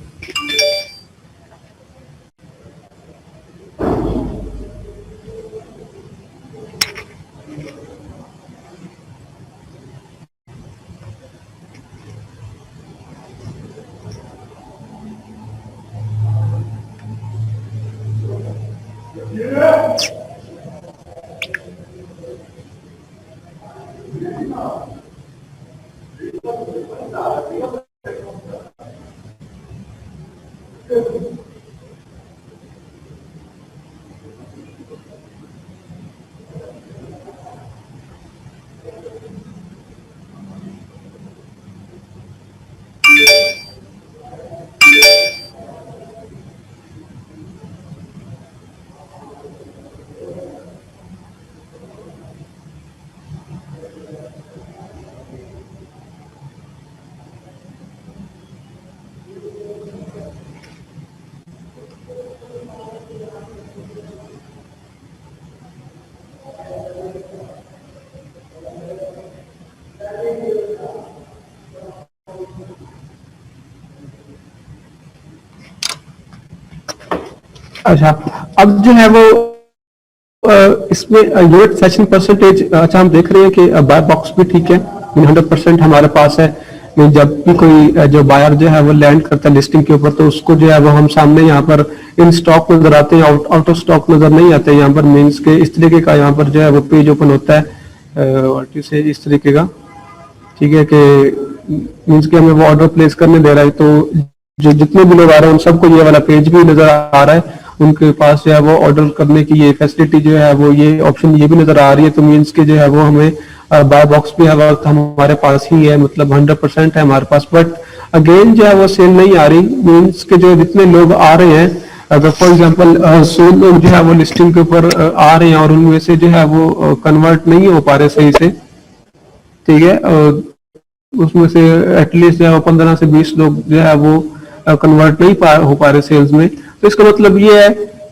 अच्छा अब जो है वो इसमें यूनिट सेशन परसेंटेज, अच्छा हम देख रहे हैं कि बाय बॉक्स भी ठीक है, 100% हमारे पास है। जब भी कोई जो बायर जो है वो लैंड करता है लिस्टिंग के ऊपर तो उसको जो है वो हम सामने यहाँ पर इन स्टॉक नजर आते हैं, आउट ऑफ स्टॉक नजर नहीं आते हैं यहाँ पर, मीन्स के इस तरीके का यहाँ पर जो है वो पेज ओपन होता है से इस तरीके का, ठीक है, कि मीन्स के हमें वो ऑर्डर प्लेस करने दे रहा है, तो जो जितने भी लोग आ रहे हैं उन सबको ये वाला पेज भी नजर आ रहा है, उनके पास जो है वो ऑर्डर करने की ये फैसिलिटी जो है वो ये ऑप्शन ये भी नजर आ रही है, तो मीन्स के जो है वो हमें बाय बॉक्स भी हमारे पास ही है, मतलब 100% है हमारे पास। बट अगेन जो है वो सेल नहीं आ रही, मीन्स के जो जितने लोग आ रहे हैं, अगर फॉर एग्जांपल 100 लोग जो है वो लिस्टिंग के ऊपर आ रहे हैं और उनमें से जो है वो कन्वर्ट नहीं हो पा रहे सही से, ठीक है, उसमें से एटलीस्ट जो है 15 से 20 लोग जो है वो कन्वर्ट नहीं हो पा रहे सेल्स में, तो इसका मतलब ये है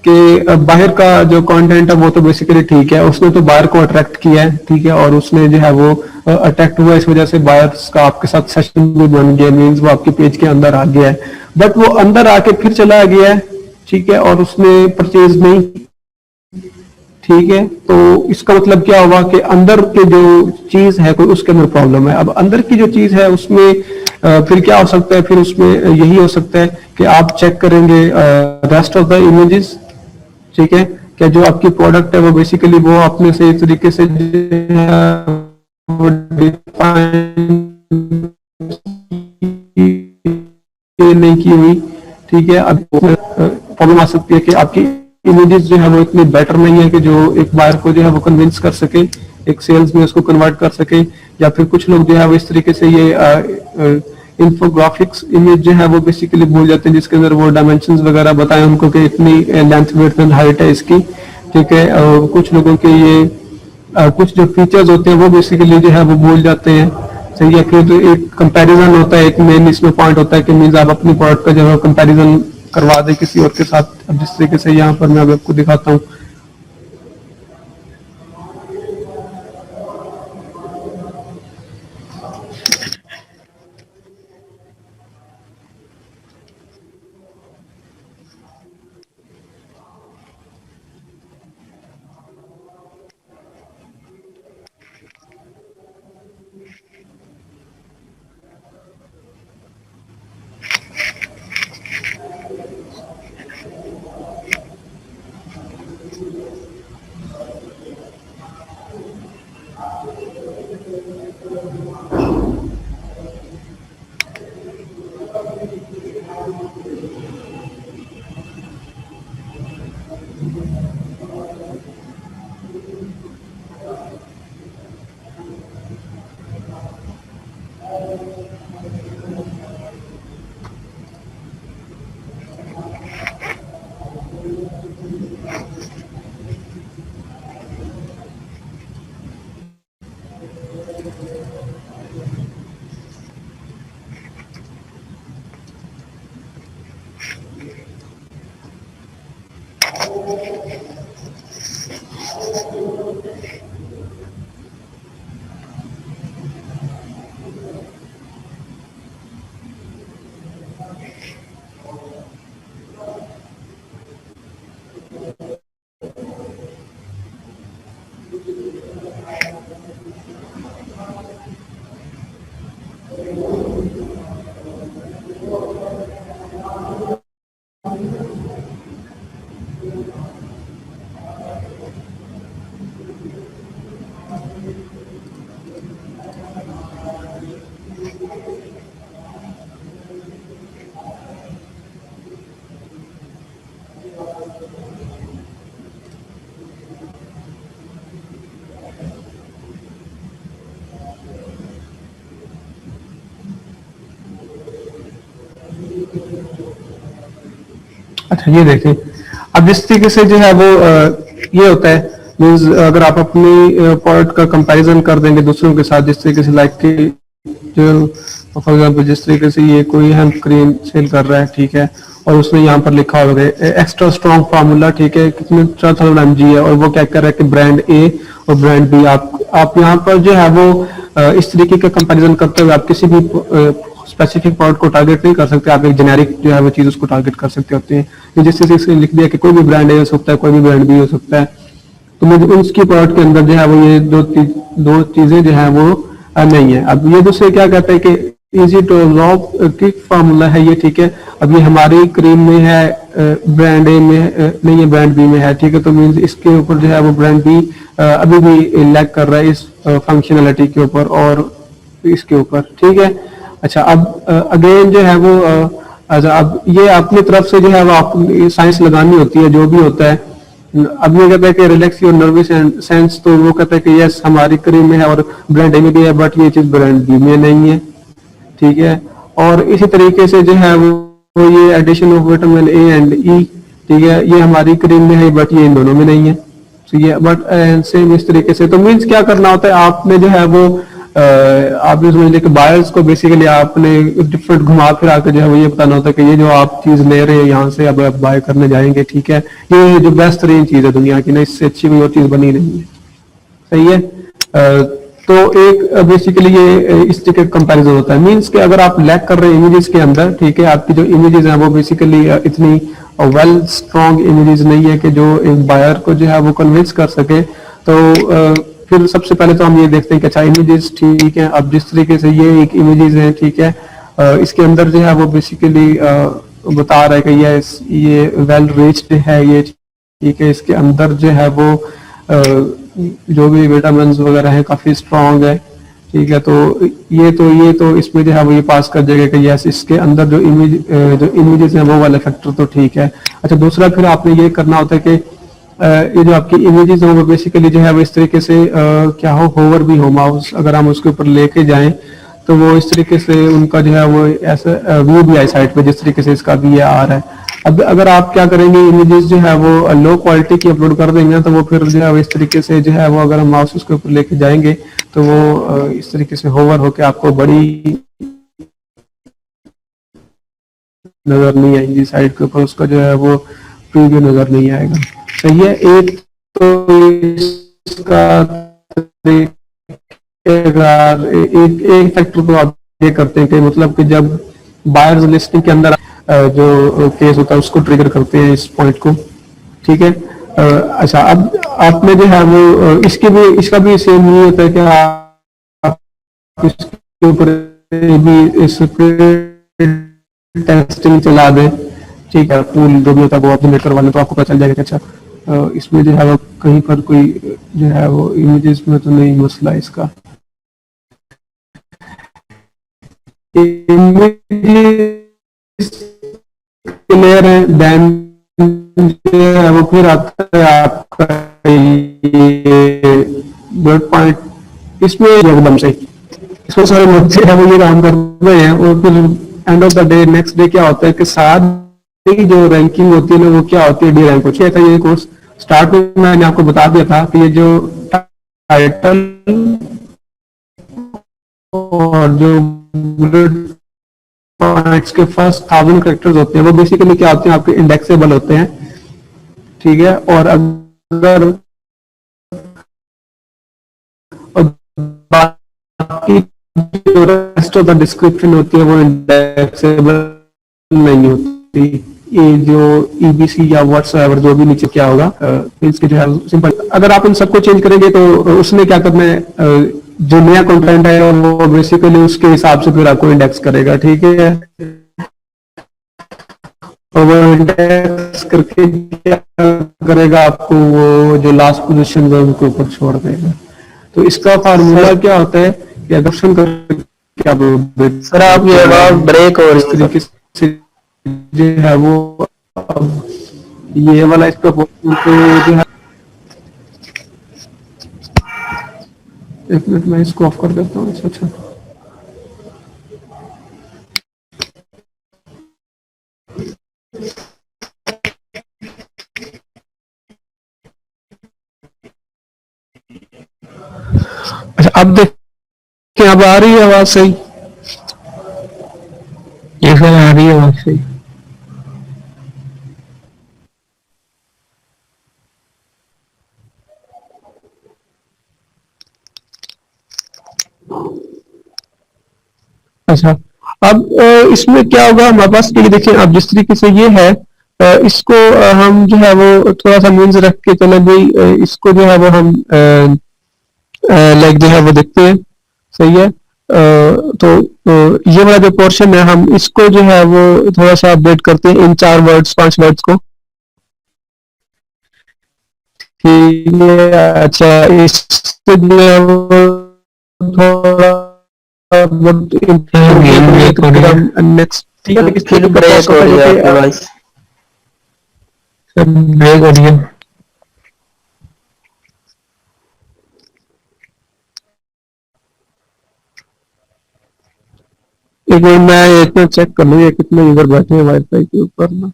कि बाहर का जो कंटेंट है वो तो बेसिकली ठीक है, उसने तो बायर को अट्रैक्ट किया है, ठीक है, और उसने जो है वो अट्रैक्ट हुआ, इस वजह से बायर्स का आपके साथ सेशन भी बन गया, मींस वो आपके पेज के अंदर आ गया है, बट वो अंदर आके फिर चला गया है, ठीक है, और उसने परचेज नहीं ठीक है। तो इसका मतलब क्या हुआ कि अंदर के जो चीज है कोई उसके अंदर प्रॉब्लम है। अब अंदर की जो चीज है उसमें फिर क्या हो सकता है, फिर उसमें यही हो सकता है कि आप चेक करेंगे रेस्ट ऑफ द इमेजेस, ठीक है, क्या जो आपकी प्रोडक्ट है वो बेसिकली वो आपने सही तरीके से वो define नहीं की हुई, ठीक है। अब प्रॉब्लम आ सकती है कि आपकी इमेजेस जो है वो इतनी बेटर नहीं है कि जो एक बायर को जो है वो कन्विंस कर सके, एक सेल्स में उसको कन्वर्ट कर सके। या फिर कुछ लोग जो है वो इस तरीके से ये इंफोग्राफिक्स इमेज जो है वो बेसिकली भूल जाते हैं, जिसके अंदर वो डायमेंशंस वगैरह बताएं उनको कि इतनी लेंथ विड्थ एंड हाइट है इसकी, ठीक है। कुछ लोगों के ये कुछ जो फीचर्स होते हैं वो बेसिकली जो है वो भूल जाते हैं, सही है। फिर तो एक कंपैरिजन होता है, एक मेन इसमें पॉइंट होता है कि मींस आप अपनी प्रोडक्ट का जो है कंपैरिजन करवा दें किसी और के साथ। अब जिस तरीके से यहाँ पर मैं आपको दिखाता हूँ, अच्छा ये देखें। अब जिस तरीके से जो है वो ये होता है, मीन्स अगर आप अपनी प्रोडक्ट का कंपैरिजन कर देंगे दूसरों के साथ, जिस तरीके से लाइक कि जो फॉर एग्जांपल जिस तरीके से ये कोई हेम्प क्रीम सेल कर रहा है, ठीक है, और उसने यहाँ पर लिखा होगा एक्स्ट्रा स्ट्रॉन्ग फार्मूला, ठीक है, कितने 4000 mg है, और वो क्या कर रहा है कि ब्रांड ए और ब्रांड बी। आप यहाँ पर जो है वो इस तरीके का कंपैरिजन करते हुए आप किसी भी स्पेसिफिक प्रोडक्ट को टारगेट नहीं कर सकते, आप एक जेनेरिक जो है वो चीज उसको टारगेट कर सकते होते हैं। जिस तरीके से लिख दिया कि कोई भी ब्रांड ए हो सकता है, कोई भी ब्रांड बी हो सकता है, तो मुझे उसकी प्रोडक्ट के अंदर जो है वो ये दो चीजें जो है वो नहीं है। अब ये दूसरे क्या कहते हैं कि easy to absorb quick formula है ये, ठीक है। अब ये हमारी क्रीम में है, ब्रांड ए में नहीं है, ब्रांड बी में है, ठीक है। तो मीन्स इसके ऊपर जो है वो ब्रांड बी अभी भी लैग कर रहा है इस फंक्शनैलिटी के ऊपर और इसके ऊपर, ठीक है। अच्छा, अब अगेन जो है वो अच्छा, अब ये अपनी तरफ से जो है वो आप साइंस लगानी होती है, जो भी होता है। अब ये कहता है कि रिलैक्स योर नर्वस सेंस, तो वो कहता है कि यस हमारी क्रीम में है और ब्रांड ए में भी है, बट ये चीज ब्रांड बी में नहीं है, ठीक है। और इसी तरीके से जो है वो ये addition of vitamin A and E, ठीक है, ये हमारी क्रीम में है बट ये इन दोनों में नहीं है, ठीक है। बट सेम इस तरीके से, तो मीन्स क्या करना होता है, आपने जो है वो आपने समझ लिया कि बायर्स को बेसिकली आपने डिफरेंट घुमा फिरा के जो है वो ये बताना होता है कि ये जो आप चीज ले रहे हैं यहाँ से अब आप बाय करने जाएंगे, ठीक है, ये जो बेहतरीन चीज है दुनिया की ना, इससे अच्छी कोई और चीज बनी नहीं है, सही है। तो एक बेसिकली ये इस तरीके का कंपैरिजन होता है। मींस कि अगर आप लैग कर रहे हैं इमेजेस के अंदर, ठीक है, आपकी जो इमेजेस हैं वो बेसिकली इतनी वेल स्ट्रॉन्ग इमेजेस नहीं है कि जो एक बायर को जो है वो कन्विंस कर सके। तो फिर सबसे पहले तो हम ये देखते हैं कि अच्छा इमेजेस ठीक है, अब जिस तरीके से ये एक इमेजेस है ठीक है, इसके अंदर जो है वो बेसिकली बता रहा है कि ये वेल रिच्ड है, ये ठीक है, इसके अंदर जो है वो जो भी विटामिन वगैरह है काफी स्ट्रांग है, ठीक है। तो इसमें जो है वो ये पास कर जाएगा कि यस इसके अंदर जो इमेजेस हैं वो वाले फैक्टर तो ठीक है। अच्छा, दूसरा फिर आपने ये करना होता है कि ये जो आपकी इमेजेस हैं वो बेसिकली जो है वो इस तरीके से क्या हो, होवर भी हो माउस अगर हम उसके ऊपर लेके जाएं तो वो इस तरीके से उनका जो है वो ऐसा व्यू भी आए साइड पे, जिस तरीके से इसका भी ये आ रहा है। अब अगर आप क्या करेंगे, इमेजेस जो है वो लो क्वालिटी की अपलोड कर देंगे तो वो फिर जो है वो इस तरीके से जो है वो अगर हम माउस उसके ऊपर लेके जाएंगे तो वो इस तरीके से होवर होके आपको बड़ी नजर नहीं आएंगी साइड के ऊपर, उसका जो है वो प्रीव्यू नजर नहीं आएगा। सही है। एक तो इसका एक एक फैक्टर तो आप ये करते हैं कि मतलब कि जब बायर्स लिस्टिंग के अंदर जो केस होता है उसको ट्रिगर करते हैं इस पॉइंट को, ठीक है। अच्छा, अब आपने जो है वो इसका भी सेम नहीं होता है कि आप इसके ऊपर भी इस टेस्टिंग चला दें, ठीक है, टूल जो भी होता है वो आप जनरेट करवा लें तो आपको पता चल जाएगा कि अच्छा इसमें जो है वो कहीं पर कोई जो है वो इमेजेस में तो नहीं मसला इसका। इमेजेस क्लियर है, देन जो है वो फिर आता है आपका ये ब्लड पॉइंट, इसमें एकदम सही, इसमें सारे बच्चे हैं वो ये काम कर रहे हैं और फिर end of the day next day क्या होता है कि सारी जो रैंकिंग होती है ना वो क्या होती है, डी रैंक होती है। ये कोर्स स्टार्ट में मैंने आपको बता दिया था कि ये जो टाइटल और जो बुलेट पॉइंट्स के फर्स्ट 1000 कैरेक्टर्स होते हैं वो बेसिकली क्या होते हैं, आपके इंडेक्सेबल होते हैं, ठीक है। और अगर और बाकी जो रेस्ट ऑफ द डिस्क्रिप्शन होती है वो इंडेक्सेबल नहीं होती। ये जो ईबीसी या व्हाट्सएवर जो भी नीचे क्या होगा, इसके जो है सिंपल, अगर आप इन सबको चेंज करेंगे तो उसने क्या करना है, जो नया कंटेंट है वो बेसिकली उसके हिसाब से फिर आपको इंडेक्स करेगा, ठीक है। और वो इंडेक्स करके क्या करेगा, आपको वो जो लास्ट पोजीशन है उनके ऊपर छोड़ देगा। तो इसका फार्मूला क्या होता है कि एडॉप्शन कर क्या सर आपकी आवाज ब्रेक हो रही इस है सर। तरीके से जो है वो अब ये वाला इसका तो जो है, एक मिनट मैं इसको ऑफ कर देता हूँ। अच्छा, अच्छा, अब देखिए अब आ रही है आवाज सही? ये सर आ रही है आवाज सही। अच्छा, अब इसमें क्या होगा हमारे पास, ये देखिए अब जिस तरीके से ये है, इसको हम जो है वो थोड़ा सा मीन्स रख के चले भाई, इसको जो है वो हम लाइक जो है वो देखते हैं, सही है। ये वाला जो पोर्शन है हम इसको जो है वो थोड़ा सा अपडेट करते हैं इन 5 वर्ड्स को, ठीक है। अच्छा, इससे जो है वो थोड़ा सर गेम ब्रेक हो रही है, नेक्स्ट, ठीक है। इस फिर तरीके का ब्रेक हो प्रोसेस रही है है आपकी जो आवाज, सर ब्रेक हो रही है। कि एक बार मैं इतना चेक कर लूँ ये कितने यूजर बैठे हैं वाईफाई के ऊपर ना।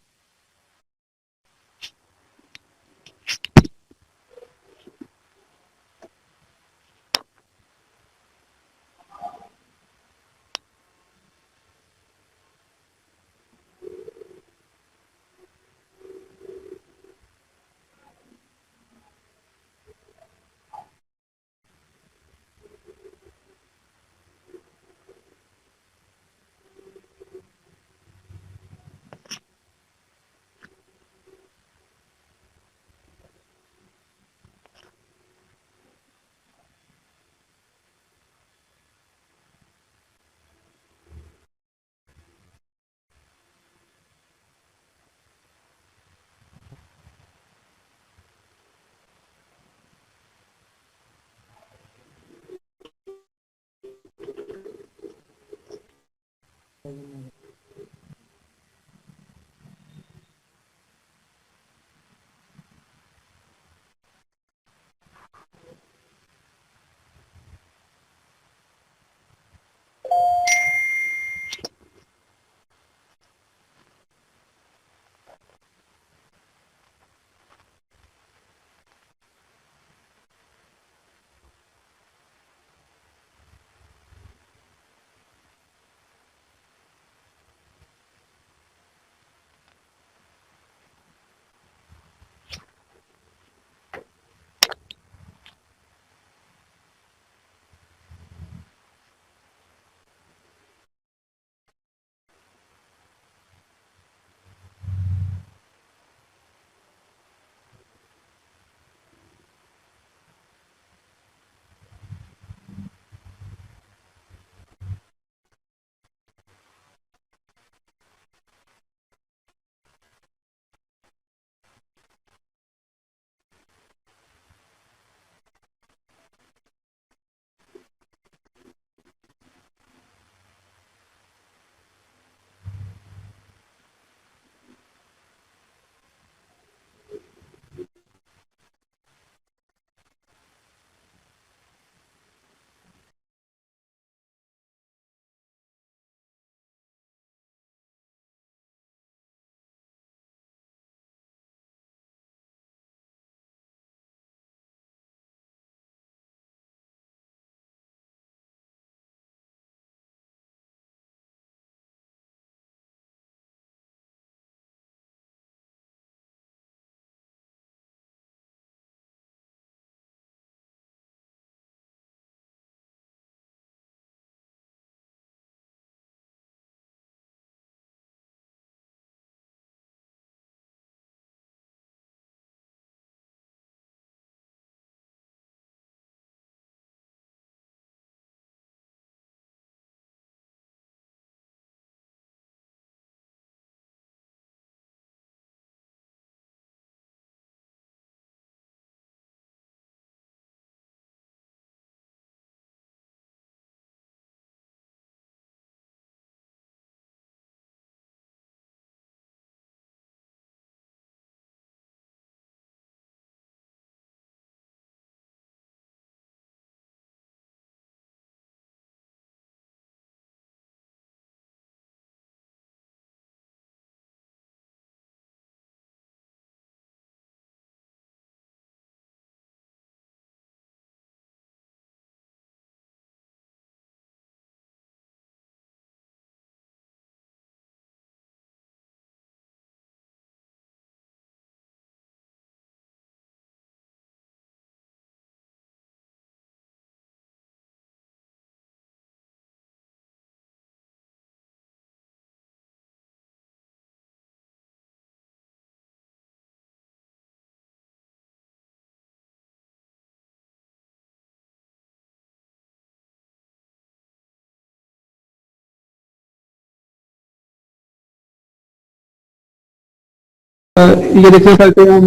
ये देखने करके हम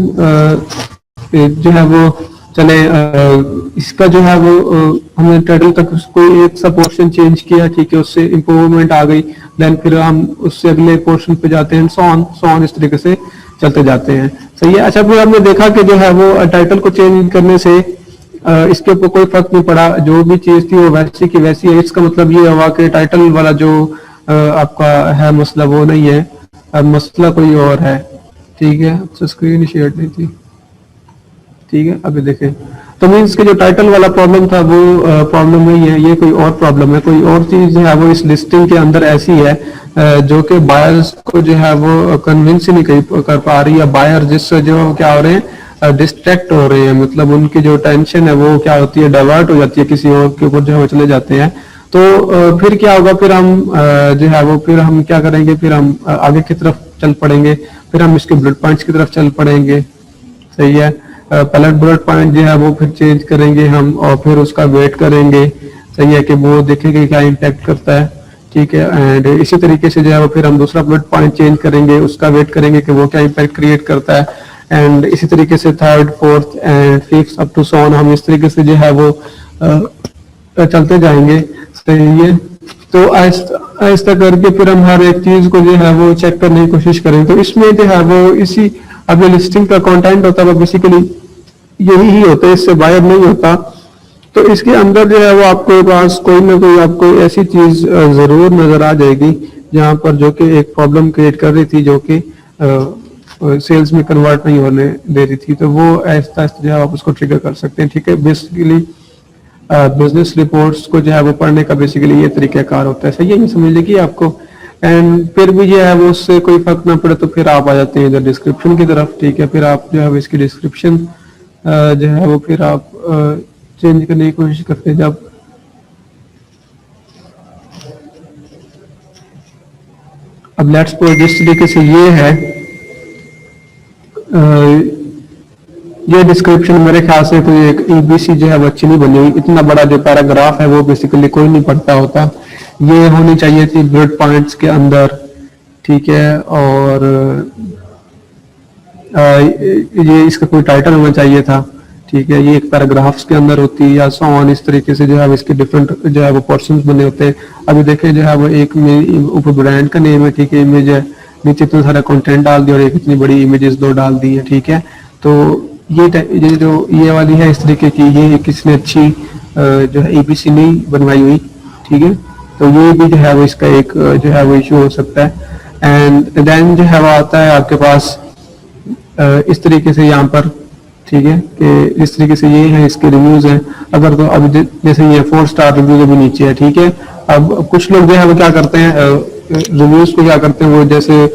जो है वो चले इसका जो है वो हमने टाइटल तक कोई एक सा पोर्शन चेंज किया, ठीक है, उससे इम्प्रूवमेंट आ गई, देन फिर हम उससे अगले पोर्शन पे जाते हैं, सो ऑन इस तरीके से चलते जाते हैं। सही है। अच्छा, फिर हमने देखा कि जो है वो टाइटल को चेंज करने से इसके ऊपर कोई फर्क नहीं पड़ा, जो भी चीज थी वो वैसी की वैसी है। इसका मतलब ये हुआ कि टाइटल वाला जो आपका है मसला वो नहीं है, मसला कोई और है। ठीक है, तो स्क्रीन शेयर नहीं थी। ठीक है, अभी देखें तो मीन्स के जो टाइटल वाला प्रॉब्लम था वो प्रॉब्लम नहीं है, ये कोई और प्रॉब्लम है, कोई और चीज है वो इस लिस्टिंग के अंदर ऐसी है जो कि बायर्स को जो है वो कन्विंस ही नहीं कर पा रही है। बायर जिससे जो क्या हो रहे हैं, डिस्ट्रैक्ट हो रहे हैं, मतलब उनकी जो टेंशन है वो क्या होती है, डाइवर्ट हो जाती है, किसी और के ऊपर जो है वो चले जाते हैं। तो फिर क्या होगा, फिर हम जो है वो फिर हम क्या करेंगे, फिर हम आगे की तरफ चल पड़ेंगे, फिर हम इसके बुलेट पॉइंट्स की तरफ चल पड़ेंगे। सही है। पहले बुलेट पॉइंट जो है वो फिर चेंज करेंगे हम और फिर उसका वेट करेंगे। सही है, कि वो देखेंगे क्या इम्पैक्ट करता है। ठीक है, एंड इसी तरीके से जो है वो फिर हम दूसरा बुलेट पॉइंट चेंज करेंगे, उसका वेट करेंगे कि वो क्या इम्पैक्ट क्रिएट करता है, एंड इसी तरीके से third, fourth and fifth up to so on हम इस तरीके से जो है वो चलते जाएंगे। सही है। तो आहिस्ता करके फिर हम हर एक चीज को जो है वो चेक करने की कोशिश करें। तो इसमें जो है वो इसी अब लिस्टिंग का कंटेंट होता है वो बेसिकली यही ही होता है, इससे बाहर नहीं होता। तो इसके अंदर जो है वो आपको पास कोई ना कोई आपको ऐसी चीज जरूर नजर आ जाएगी जहां पर जो कि एक प्रॉब्लम क्रिएट कर रही थी, जो कि सेल्स में कन्वर्ट नहीं होने दे रही थी। तो वो आहिस्ता आहिस्ता जो है आप उसको ट्रिगर कर सकते हैं। ठीक है, बेसिकली बिजनेस रिपोर्ट्स को जो है वो पढ़ने का बेसिकली ये तरीकाकार होता है। सही है, ये समझ लीजिए आपको। एंड फिर भी जो है वो उससे कोई फर्क ना पड़े तो फिर आप आ जाते हैं इधर डिस्क्रिप्शन की तरफ। ठीक है, फिर आप जो है इसकी डिस्क्रिप्शन जो है वो फिर आप चेंज करने की कोशिश करते हैं। जब अब लेट्स सपोज जिस तरीके से ये है, ये डिस्क्रिप्शन मेरे ख्याल से कोई एक ईबीसी जो है वो अच्छी नहीं बनी हुई। इतना बड़ा जो पैराग्राफ है वो बेसिकली कोई नहीं पढ़ता होता, ये होनी चाहिए थी बुलेट पॉइंट्स के अंदर। ठीक है, और ये इसका कोई टाइटल होना चाहिए था। ठीक है, ये एक पैराग्राफ्स के अंदर होती है या सो ऑन, इस तरीके से जो है इसके डिफरेंट जो है वो पोर्शंस बने होते हैं। अभी देखें जो है वो एक में ऊपर ब्रांड का नेम है, ठीक है, इमेज है, नीचे इतना सारा कंटेंट डाल दिया और एक इतनी बड़ी इमेजेस दो डाल दी है। ठीक है, तो ये जो ये वाली है इस तरीके की, ये किसने अच्छी जो है ईबीसी नहीं बनवाई हुई। ठीक है, तो ये भी जो है वो इसका एक जो है वो इशू हो सकता है। एंड देन जो है वो आता है आपके पास इस तरीके से यहाँ पर। ठीक है, कि इस तरीके से ये है, इसके रिव्यूज हैं। अगर तो अब जैसे ये 4 स्टार रिव्यूज अभी नीचे है। ठीक है, अब कुछ लोग जो है वो क्या करते हैं, रिव्यूज को क्या करते हैं, वो जैसे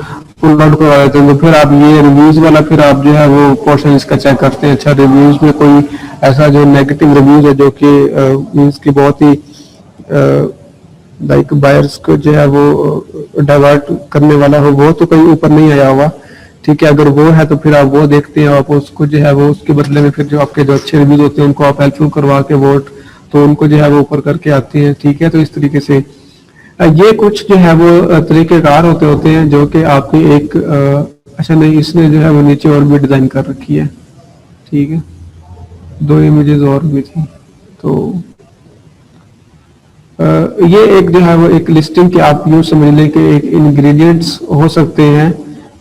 पुल आउट करवा देते हैं। तो फिर आप ये रिव्यूज वाला फिर आप जो है वो पोर्शन इसका चेक करते हैं। अच्छा, रिव्यूज में कोई ऐसा जो नेगेटिव रिव्यूज है जो कि मीन्स की बहुत ही लाइक बायर्स को जो है वो डाइवर्ट करने वाला हो, वो तो कहीं ऊपर नहीं आया हुआ। ठीक है, अगर वो है तो फिर आप वो देखते हैं, आप उसको जो है वो उसके बदले में फिर जो आपके जो अच्छे रिव्यूज होते हैं उनको आप हेल्पफुल करवा के वोट तो उनको जो है वो ऊपर करके आते हैं। ठीक है, तो इस तरीके से ये कुछ जो है वो तरीकेकार होते हैं जो कि आपकी एक अच्छा नहीं, इसने जो है वो नीचे और भी डिजाइन कर रखी है। ठीक है, 2 इमेजेस और भी थी। तो ये एक जो है वो एक लिस्टिंग के आप यूं समझ लें कि एक इंग्रेडिएंट्स हो सकते हैं।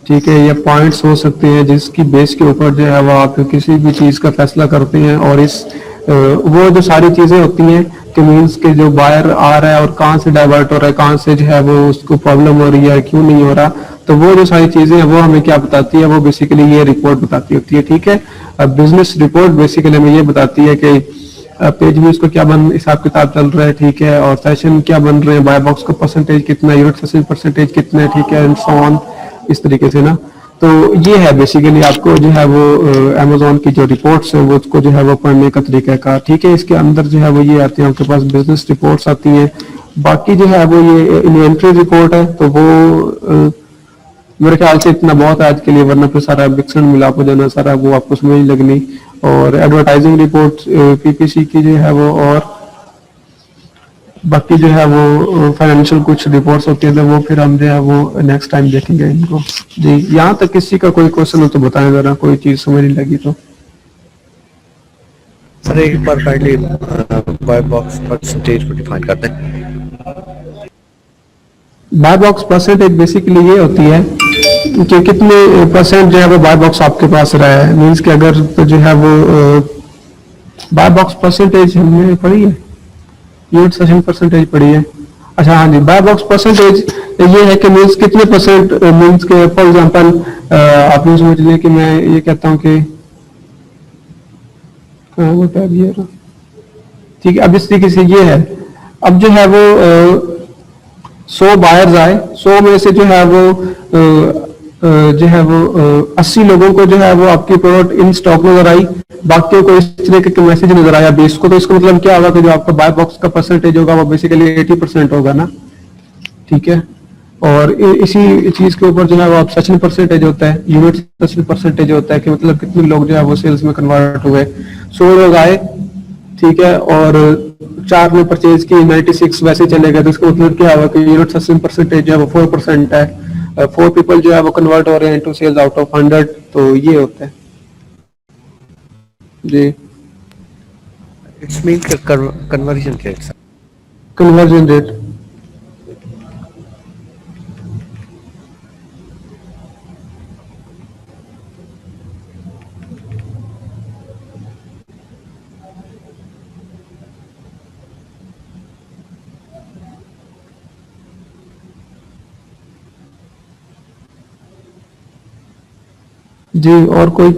ठीक है, या पॉइंट्स हो सकते हैं जिसकी बेस के ऊपर जो है वो आप किसी भी चीज का फैसला करते हैं। और इस वो जो सारी चीजें होती हैं कि मीन्स के जो बायर आ रहा है और कहाँ से डाइवर्ट हो रहा है, कहाँ से जो है वो उसको प्रॉब्लम हो रही है, क्यों नहीं हो रहा, तो वो जो सारी चीजें हैं वो हमें क्या बताती है, वो बेसिकली ये रिपोर्ट बताती होती है। ठीक है, बिजनेस रिपोर्ट बेसिकली हमें ये बताती है कि पेज व्यूज को क्या हिसाब किताब चल रहा है। ठीक है, और सेशन क्या बन रहे हैं, बाय बॉक्स का परसेंटेज कितना, यूनिट सेशन परसेंटेज कितना है। ठीक है, एंड सो ऑन इस तरीके से ना। तो ये है बेसिकली आपको जो है वो अमेज़न की जो रिपोर्ट्स हैं वो उसको जो है वो पढ़ने का तरीका का। ठीक है, इसके अंदर जो है वो ये आती है आपके पास बिजनेस रिपोर्ट्स आती हैं। बाकी जो है वो ये इन्वेंट्री रिपोर्ट है, तो वो मेरे ख्याल से इतना बहुत है आज के लिए, वरना फिर सारा मिक्सड मिलाप हो जाना, सारा वो आपको समझ लगनी। और एडवर्टाइजिंग रिपोर्ट पीपीसी की जो है वो, और बाकी जो है वो फाइनेंशियल कुछ रिपोर्ट्स होती है तो वो फिर हम जो है वो नेक्स्ट टाइम देखेंगे इनको। जी, यहाँ तक किसी का कोई क्वेश्चन हो तो बताएं जरा, कोई चीज समझ नहीं लगी तो। सर एक बार काइंडली बाय बॉक्स परसेंटेज को डिफाइन कर दें। बाय बॉक्स परसेंटेज बेसिकली ये होती है कि कितने परसेंट जो है वो बाय बॉक्स आपके पास रहा है। मीन्स कि अगर तो जो है वो बाय बॉक्स परसेंटेज हमने पढ़ी है, यूनिट सेशन परसेंटेज पढ़ी है। अच्छा हाँ जी, बाय बॉक्स परसेंटेज ये है कि मीन्स कितने परसेंट, मीन्स के फॉर एग्जांपल आप ये समझ लें कि मैं ये कहता हूँ कि वो टैब ये रहा, ठीक है। अब इस तरीके से ये है, अब जो है वो 100 बायर्स आए, 100 में से जो है वो 80 लोगों को जो है वो आपकी प्रोडक्ट इन स्टॉक नजर आई, बाकियों को इस तरीके के मैसेज नजर आया 20 को। तो इसका मतलब क्या होगा कि जो आपका बाय बॉक्स का परसेंटेज होगा वो बेसिकली 80% होगा ना, ठीक है। और इसी चीज के ऊपर जो है वो आप सचिन परसेंटेज होता है, यूनिट सचिन परसेंटेज होता है कि मतलब कितने लोग जो है वो सेल्स में कन्वर्ट हुए। 100 लोग आए, ठीक है, और 4 ने परचेज की, 96 वैसे चले गए, तो इसका मतलब क्या होगा कि यूनिट सचिन परसेंटेज जो है वो 4% है। 4 पीपल जो है वो कन्वर्ट हो रहे हैं इनटू सेल्स आउट ऑफ 100, तो ये होता है जी it's mean conversion rate sir. Conversion rate. जी और कोई?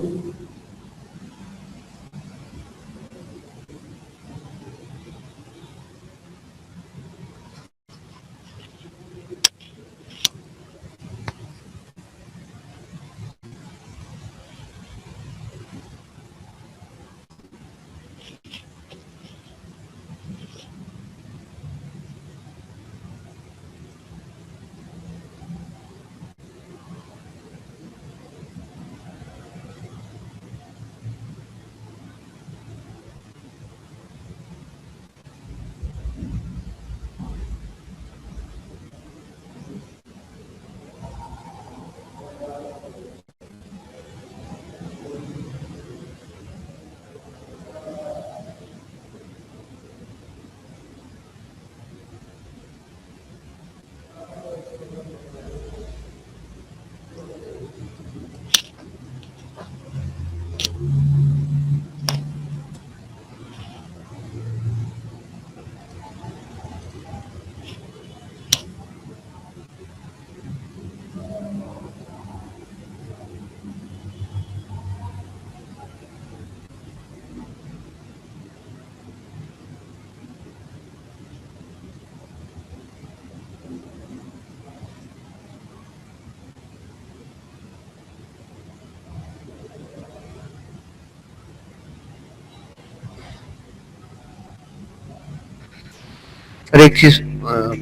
सर एक चीज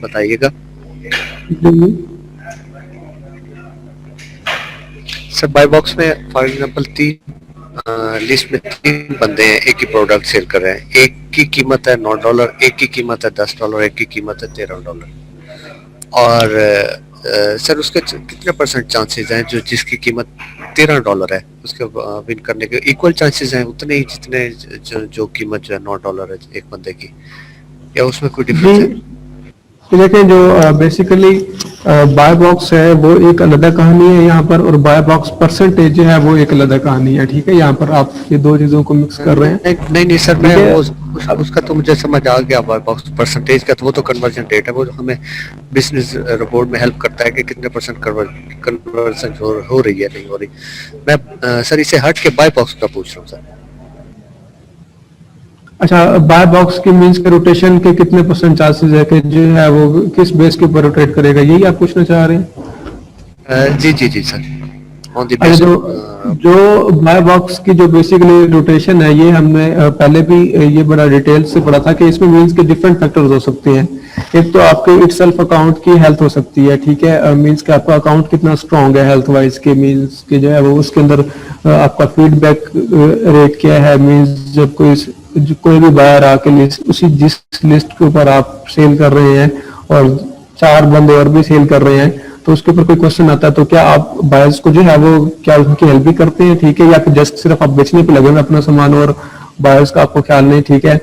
बताइएगा सर, बाय बॉक्स में फॉर एग्जांपल 3 लिस्ट में 3 बंदे हैं, एक ही प्रोडक्ट सेल कर रहे हैं, एक की कीमत है $9, एक की कीमत है $10, एक की कीमत है $13। और सर उसके कितने परसेंट चांसेस हैं जो जिसकी कीमत $13 है उसके विन करने के इक्वल चांसेस हैं उतने ही जितने जो कीमत जो है $9 है एक बंदे की, या उसमें कोई डिफरेंस है? देखिए जो बेसिकली बाय बॉक्स है वो एक अलग कहानी है यहाँ पर, और बाय बॉक्स परसेंटेज जो है वो एक अलग कहानी है, ठीक है। यहाँ पर आप ये 2 चीजों को मिक्स कर रहे हैं। नहीं सर, मैं उसका तो मुझे समझ आ गया, बाय बॉक्स परसेंटेज का तो वो तो कन्वर्जन रेट है, वो हमें बिजनेस रिपोर्ट में हेल्प करता है कि कितने परसेंट कन्वर्जन हो रही है नहीं हो रही। मैं सर इसे हट के बाय बॉक्स का पूछ रहा हूँ सर। अच्छा, बाय बॉक्स की मींस के रोटेशन के कितने परसेंट चांसेस है कि जो है वो किस बेस के ऊपर रोटेट करेगा, यही आप पूछना चाह रहे हैं? जी सर, ऑन द बेस। जो बाय बॉक्स की जो बेसिकली रोटेशन है ये हमने पहले भी ये बड़ा डिटेल से पढ़ा था कि इसमें मींस के डिफरेंट फैक्टर्स हो सकते हैं। एक तो आपके इटसेल्फ अकाउंट की हेल्थ हो सकती है, ठीक है, मींस कि आपका अकाउंट कितना स्ट्रांग है हेल्थ वाइज के, मींस कि जो है वो उसके अंदर आपका फीडबैक रेट क्या है, मींस जब कोई जो कोई भी बायर आके लिस्ट उसी जिस लिस्ट के ऊपर आप सेल कर रहे हैं और 4 बंदे और भी सेल कर रहे हैं, तो उसके ऊपर कोई क्वेश्चन आता है तो क्या आप बायर्स को जो है वो क्या उनकी हेल्प भी करते हैं, ठीक है, या फिर जस्ट सिर्फ आप बेचने पे लगे हैं अपना सामान और बायर्स का आपको ख्याल नहीं, ठीक है।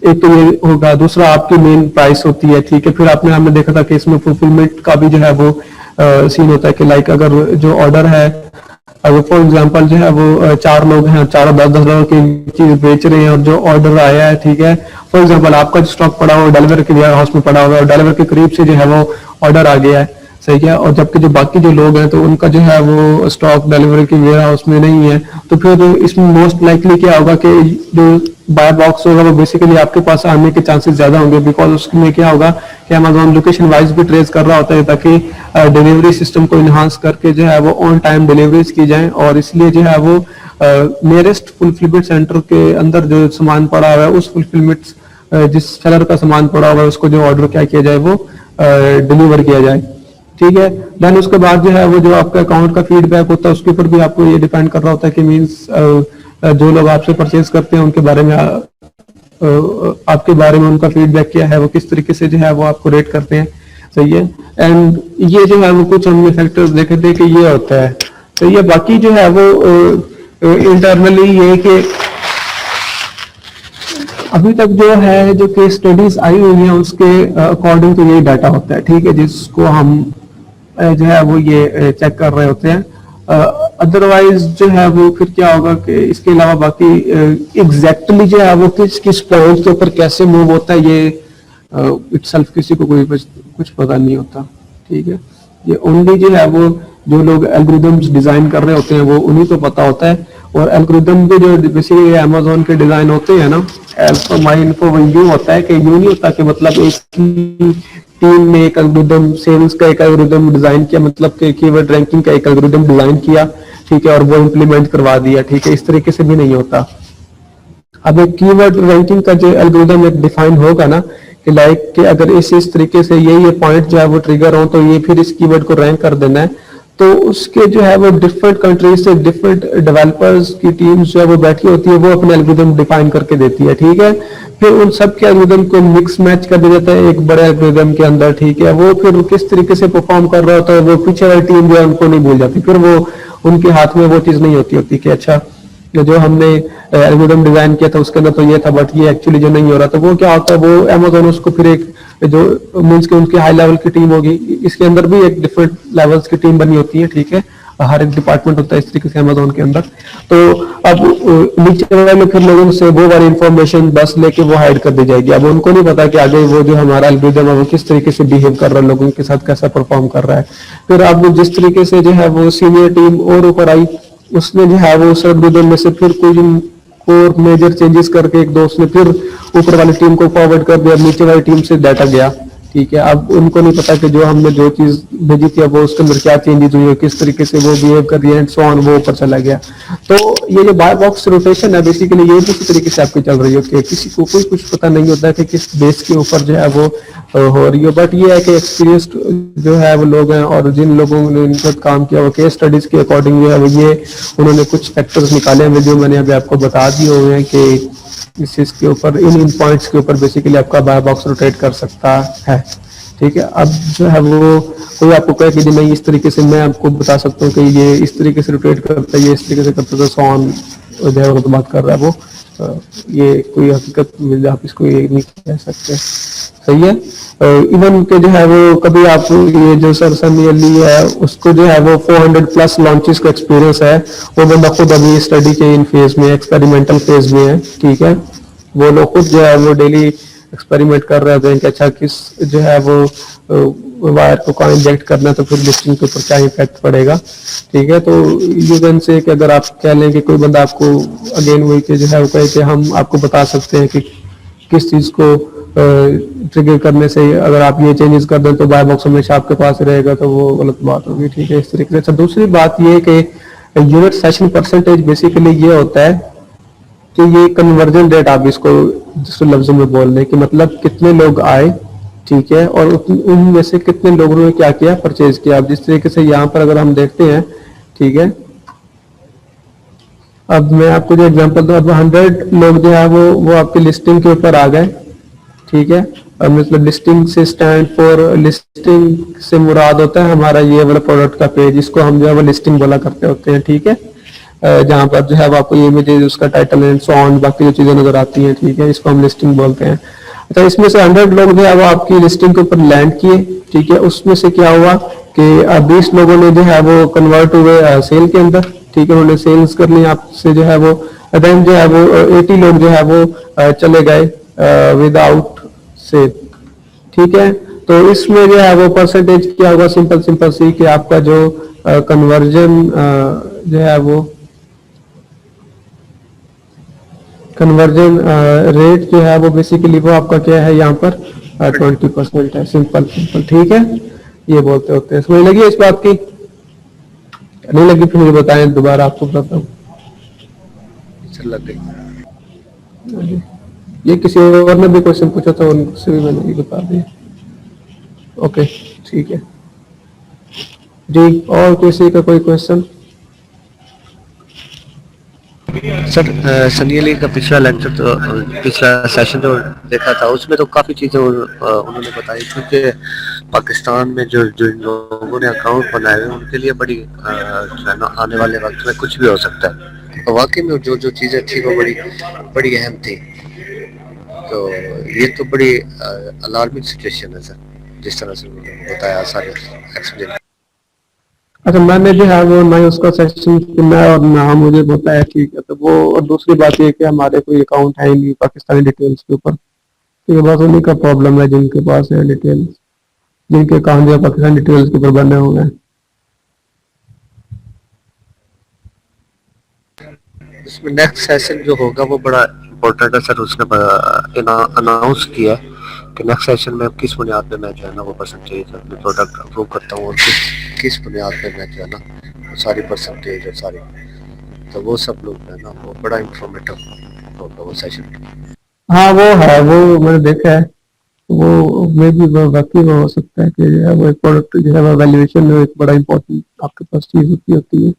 एक तो ये होगा। दूसरा आपकी मेन प्राइस होती है, ठीक है। फिर हमने देखा था कि इसमें फुलफिलमेंट का भी जो है वो सीन होता है कि लाइक अगर जो ऑर्डर है, अगर फॉर एग्जांपल जो है वो 4 लोग हैं, चारों 10-10 डॉलर की चीज बेच रहे हैं और जो ऑर्डर आया है, ठीक है, फॉर एग्जांपल आपका जो स्टॉक पड़ा हुआ डिलीवर के वेयर हाउस में पड़ा हुआ है और डिलीवर के करीब से जो है वो ऑर्डर आ गया है, सही है, और जबकि जो बाकी जो लोग हैं तो उनका जो है वो स्टॉक डिलीवरी के वेयर हाउस में नहीं है, तो फिर इसमें मोस्ट लाइकली क्या होगा कि जो बाय बॉक्स होगा वो बेसिकली आपके पास आने के चांसेस ज्यादा होंगे, बिकॉज उसमें क्या होगा कि अमेज़न लोकेशन वाइज भी ट्रेस कर रहा होता है ताकि डिलीवरी सिस्टम को इन्हांस करके जो है वो ऑन टाइम डिलीवरीज की जाए, और इसलिए जो है वो नियरेस्ट फुलफिलमेंट सेंटर के अंदर जो सामान पड़ा हुआ है उस फुलफिलमेंट जिस सेलर का सामान पड़ा हुआ है उसको जो ऑर्डर क्या किया जाए वो डिलीवर किया जाए, ठीक है। देन उसके बाद जो है वो जो आपका अकाउंट का फीडबैक होता है उसके ऊपर भी आपको ये डिपेंड कर रहा होता है कि मींस जो लोग आपसे परचेज करते हैं उनके बारे में आपके बारे में उनका फीडबैक क्या है, वो किस तरीके से जो है वो आपको रेट करते हैं, सही है। एंड ये जो है वो कुछ हमने फैक्टर्स देखे थे कि ये होता है, सही है। बाकी जो है वो इंटरनली ये कि अभी तक जो है जो केस स्टडीज आई हुई है उसके अकॉर्डिंग तो यही डाटा होता है, ठीक है, जिसको हम जो है वो ये चेक कर रहे होते हैं। अदरवाइज जो है वो फिर क्या होगा कि इसके अलावा बाकी एग्जैक्टली जो है वो किस किस पॉइंट के ऊपर कैसे मूव होता है ये इटसेल्फ किसी को कोई कुछ पता नहीं होता, ठीक है। ये ओनली जो है वो जो लोग एल्गोरिदम्स डिजाइन कर रहे होते हैं वो उन्हीं को पता होता है, और एल्गोरिदम के जो बेसिकली अमेज़न के डिजाइन होते हैं ना, एल्फा माई इन्फो वो यूं होता है कि यूं नहीं होता कि मतलब एक टीम ने एक एल्गोरिदम सेल्स का एक एल्गोरिदम डिजाइन किया, मतलब कि कीवर्ड रैंकिंग का एक एल्गोरिदम डिजाइन किया, ठीक है, और वो इम्प्लीमेंट करवा दिया, ठीक है, इस तरीके से भी नहीं होता। अब एक कीवर्ड रैंकिंग का जो एल्गोरिदम एक डिफाइन होगा ना कि लाइक कि अगर इस तरीके से ये पॉइंट जो है वो ट्रिगर हो तो ये फिर इस कीवर्ड को रैंक कर देना है, तो उसके जो है वो डिफरेंट कंट्रीज से डिफरेंट डेवलपर्स की टीम्स जो है वो बैठी होती है, वो अपने एल्गोरिदम डिफाइन करके देती है, ठीक है। फिर उन सब के एल्गोरिदम को मिक्स मैच कर दिया जाता है एक बड़े एल्गोरिदम के अंदर, ठीक है। वो फिर किस तरीके से परफॉर्म कर रहा होता है वो पीछे वाली टीम जो है उनको नहीं भूल जाती, फिर वो उनके हाथ में वो चीज नहीं होती कि अच्छा जो हमने एल्गोरिदम डिजाइन किया था उसके अंदर तो ये था बट ये एक्चुअली जो नहीं हो रहा, तो वो क्या होता है वो अमेज़न उसको फिर एक जो मीन्स के उनकी हाई लेवल की टीम होगी, इसके अंदर भी एक डिफरेंट लेवल्स की टीम बनी होती है, ठीक है, हर एक डिपार्टमेंट होता है इस तरीके से अमेज़न के अंदर। तो अब नीचे वाले फिर लोगों से वो वाली इंफॉर्मेशन बस लेके वो हाइड कर दी जाएगी, अब उनको नहीं पता कि आगे वो जो हमारा एल्गोरिदम है वो किस तरीके से बिहेव कर रहा है, लोगों के साथ कैसा परफॉर्म कर रहा है। फिर अब जिस तरीके से जो है वो सीनियर टीम और ऊपर आई, उसने जो है वो उस एल्गोरिदम में से फिर कोई और मेजर चेंजेस करके एक दोस्त ने फिर ऊपर वाली टीम को फॉरवर्ड कर दिया, नीचे वाली टीम से डाटा गया, ठीक है। अब उनको नहीं पता कि जो हमने जो चीज भेजी थी अब वो उसके अंदर क्या चेंजेस हुई है, किस तरीके से वो बिहेव कर रही है एंड सो ऑन, वो ऊपर चला गया। तो ये जो बाय बॉक्स रोटेशन है बेसिकली ये भी इसी तरीके से आपकी चल रही है कि किसी को कोई कुछ पता नहीं होता है कि किस बेस के ऊपर जो है वो हो रही है, बट ये है कि एक्सपीरियंस्ड जो है वो लोग हैं और जिन लोगों ने इन पर काम किया वो केस स्टडीज के अकॉर्डिंग जो है वो ये उन्होंने कुछ फैक्टर्स निकाले हैं जो मैंने अभी आपको बता दिए हुए हैं कि इस चीज के ऊपर इन पॉइंट्स के ऊपर बेसिकली आपका बाय बॉक्स रोटेट कर सकता है, ठीक है। अब जो है वो कोई आपको कहे कि नहीं इस तरीके से मैं आपको बता सकता हूँ कि ये इस तरीके से रोटेट करता है, ये इस तरीके से करता है, सो ऑन जो है वो बात कर रहा है वो ये कोई हकीकत में आप इसको ये नहीं कह सकते, सही है। इवन के जो है वो कभी आप ये जो सर सनी अली है उसको जो है वो 400+ लॉन्चेस का एक्सपीरियंस है, वो बंदा खुद अभी स्टडी के इन फेज में एक्सपेरिमेंटल फेज में है, ठीक है। वो लोग खुद जो है वो डेली एक्सपेरिमेंट कर रहे होते हैं कि अच्छा किस जो है वो वायर को कहाँ इंजेक्ट करना है तो फिर लिस्टिंग के ऊपर क्या इफेक्ट पड़ेगा, ठीक है। तो यू कैन से कि अगर आप कह लें कि कोई बंदा आपको अगेन वही कि जो है वो कहे कि हम आपको बता सकते हैं कि किस चीज को ट्रिगर करने से अगर आप ये चेंजेस कर दें तो बाय बॉक्स हमेशा आपके पास रहेगा, तो वो गलत बात होगी, ठीक है, इस तरीके से। अच्छा दूसरी बात ये कि यूनिट सेशन परसेंटेज बेसिकली ये होता है कि ये कन्वर्जन रेट आप इसको दूसरे लफ्जों में बोल रहे कि मतलब कितने लोग आए, ठीक है, और उनमें से कितने लोगों ने क्या किया परचेज किया। अब जिस तरीके से यहाँ पर अगर हम देखते हैं, ठीक है, अब मैं आपको जो एग्जांपल दूं, अब 100 लोग जो है वो आपकी लिस्टिंग के ऊपर आ गए, ठीक है। अब मतलब लिस्टिंग से स्टैंड फॉर, लिस्टिंग से मुराद होता है हमारा ये वाला प्रोडक्ट का पेज, इसको हम जो है वो लिस्टिंग बोला करते होते हैं, ठीक है। जहाँ पर जो है वो आपको ये इमेजेस, उसका टाइटल एंड सो ऑन, बाकी जो चीजें नजर आती हैं, ठीक है, इसको हम लिस्टिंग बोलते हैं। अच्छा, इसमें से 100 लोग जो है वो आपकी लिस्टिंग के ऊपर लैंड किए, ठीक है। उसमें से क्या हुआ कि 20 लोगों ने जो है वो कन्वर्ट हुए सेल के अंदर, ठीक है, उन्होंने सेल्स कर ली आपसे जो है वो। देन जो है वो 80 लोग जो है वो चले गए विदाउट सेल, ठीक है। तो इसमें जो है वो परसेंटेज क्या होगा, सिंपल सिंपल सी, कि आपका जो कन्वर्जन जो है वो कन्वर्जन रेट जो है वो बेसिकली वो आपका क्या है यहाँ पर 20% है, सिंपल सिंपल, ठीक है। ये बोलते होते हैं। समझ लगी इस बात की? नहीं लगी फिर मुझे बताएं, दोबारा आपको बताता हूँ। लग गई। ये किसी और ने भी क्वेश्चन पूछा था, उनसे भी मैंने ये बता दिया। ओके, ठीक है जी। और किसी का कोई क्वेश्चन? सर सनी अली का पिछला लेक्चर, तो पिछला सेशन जो देखा था, उसमें तो काफ़ी चीज़ें उन्होंने बताई थी कि पाकिस्तान में जो जो इन लोगों ने अकाउंट बनाए हुए उनके लिए बड़ी आने वाले वक्त में कुछ भी हो सकता है। तो वाकई में जो जो चीज़ें थी वो बड़ी बड़ी अहम थी। तो ये तो बड़ी अलार्मिंग सिचुएशन है सर, जिस तरह से उन्होंने बताया सारे एक्सप्लेन। अच्छा, मैंने जो है वो ना ही उसका सेक्शन सुना है और ना मुझे बताया, ठीक है। तो वो, और दूसरी बात ये कि हमारे कोई अकाउंट है ही नहीं पाकिस्तानी डिटेल्स के ऊपर, तो ये बस उन्हीं का प्रॉब्लम है जिनके पास है डिटेल्स, जिनके अकाउंट जो पाकिस्तानी डिटेल्स के ऊपर बने हुए हैं। इसमें नेक्स्ट सेशन जो होगा वो बड़ा इम्पोर्टेंट है सर। उसने अनाउंस किया है कि नेक्स्ट सेशन में किस बुनियाद पे मैं जो है ना वो परसेंटेज अपने प्रोडक्ट अप्रूव करता हूँ, और किस बुनियाद पे मैं जो है ना वो सारी परसेंटेज और सारी, तो वो सब लोग जो है ना वो बड़ा इंफॉर्मेटिव होगा वो सेशन। हाँ वो है, वो मैंने देखा है। वो मे भी वाकई में हो सकता है कि जो है वो एक प्रोडक्ट जो है वो वैल्यूएशन में एक बड़ा इंपॉर्टेंट आपके पास चीज होती है।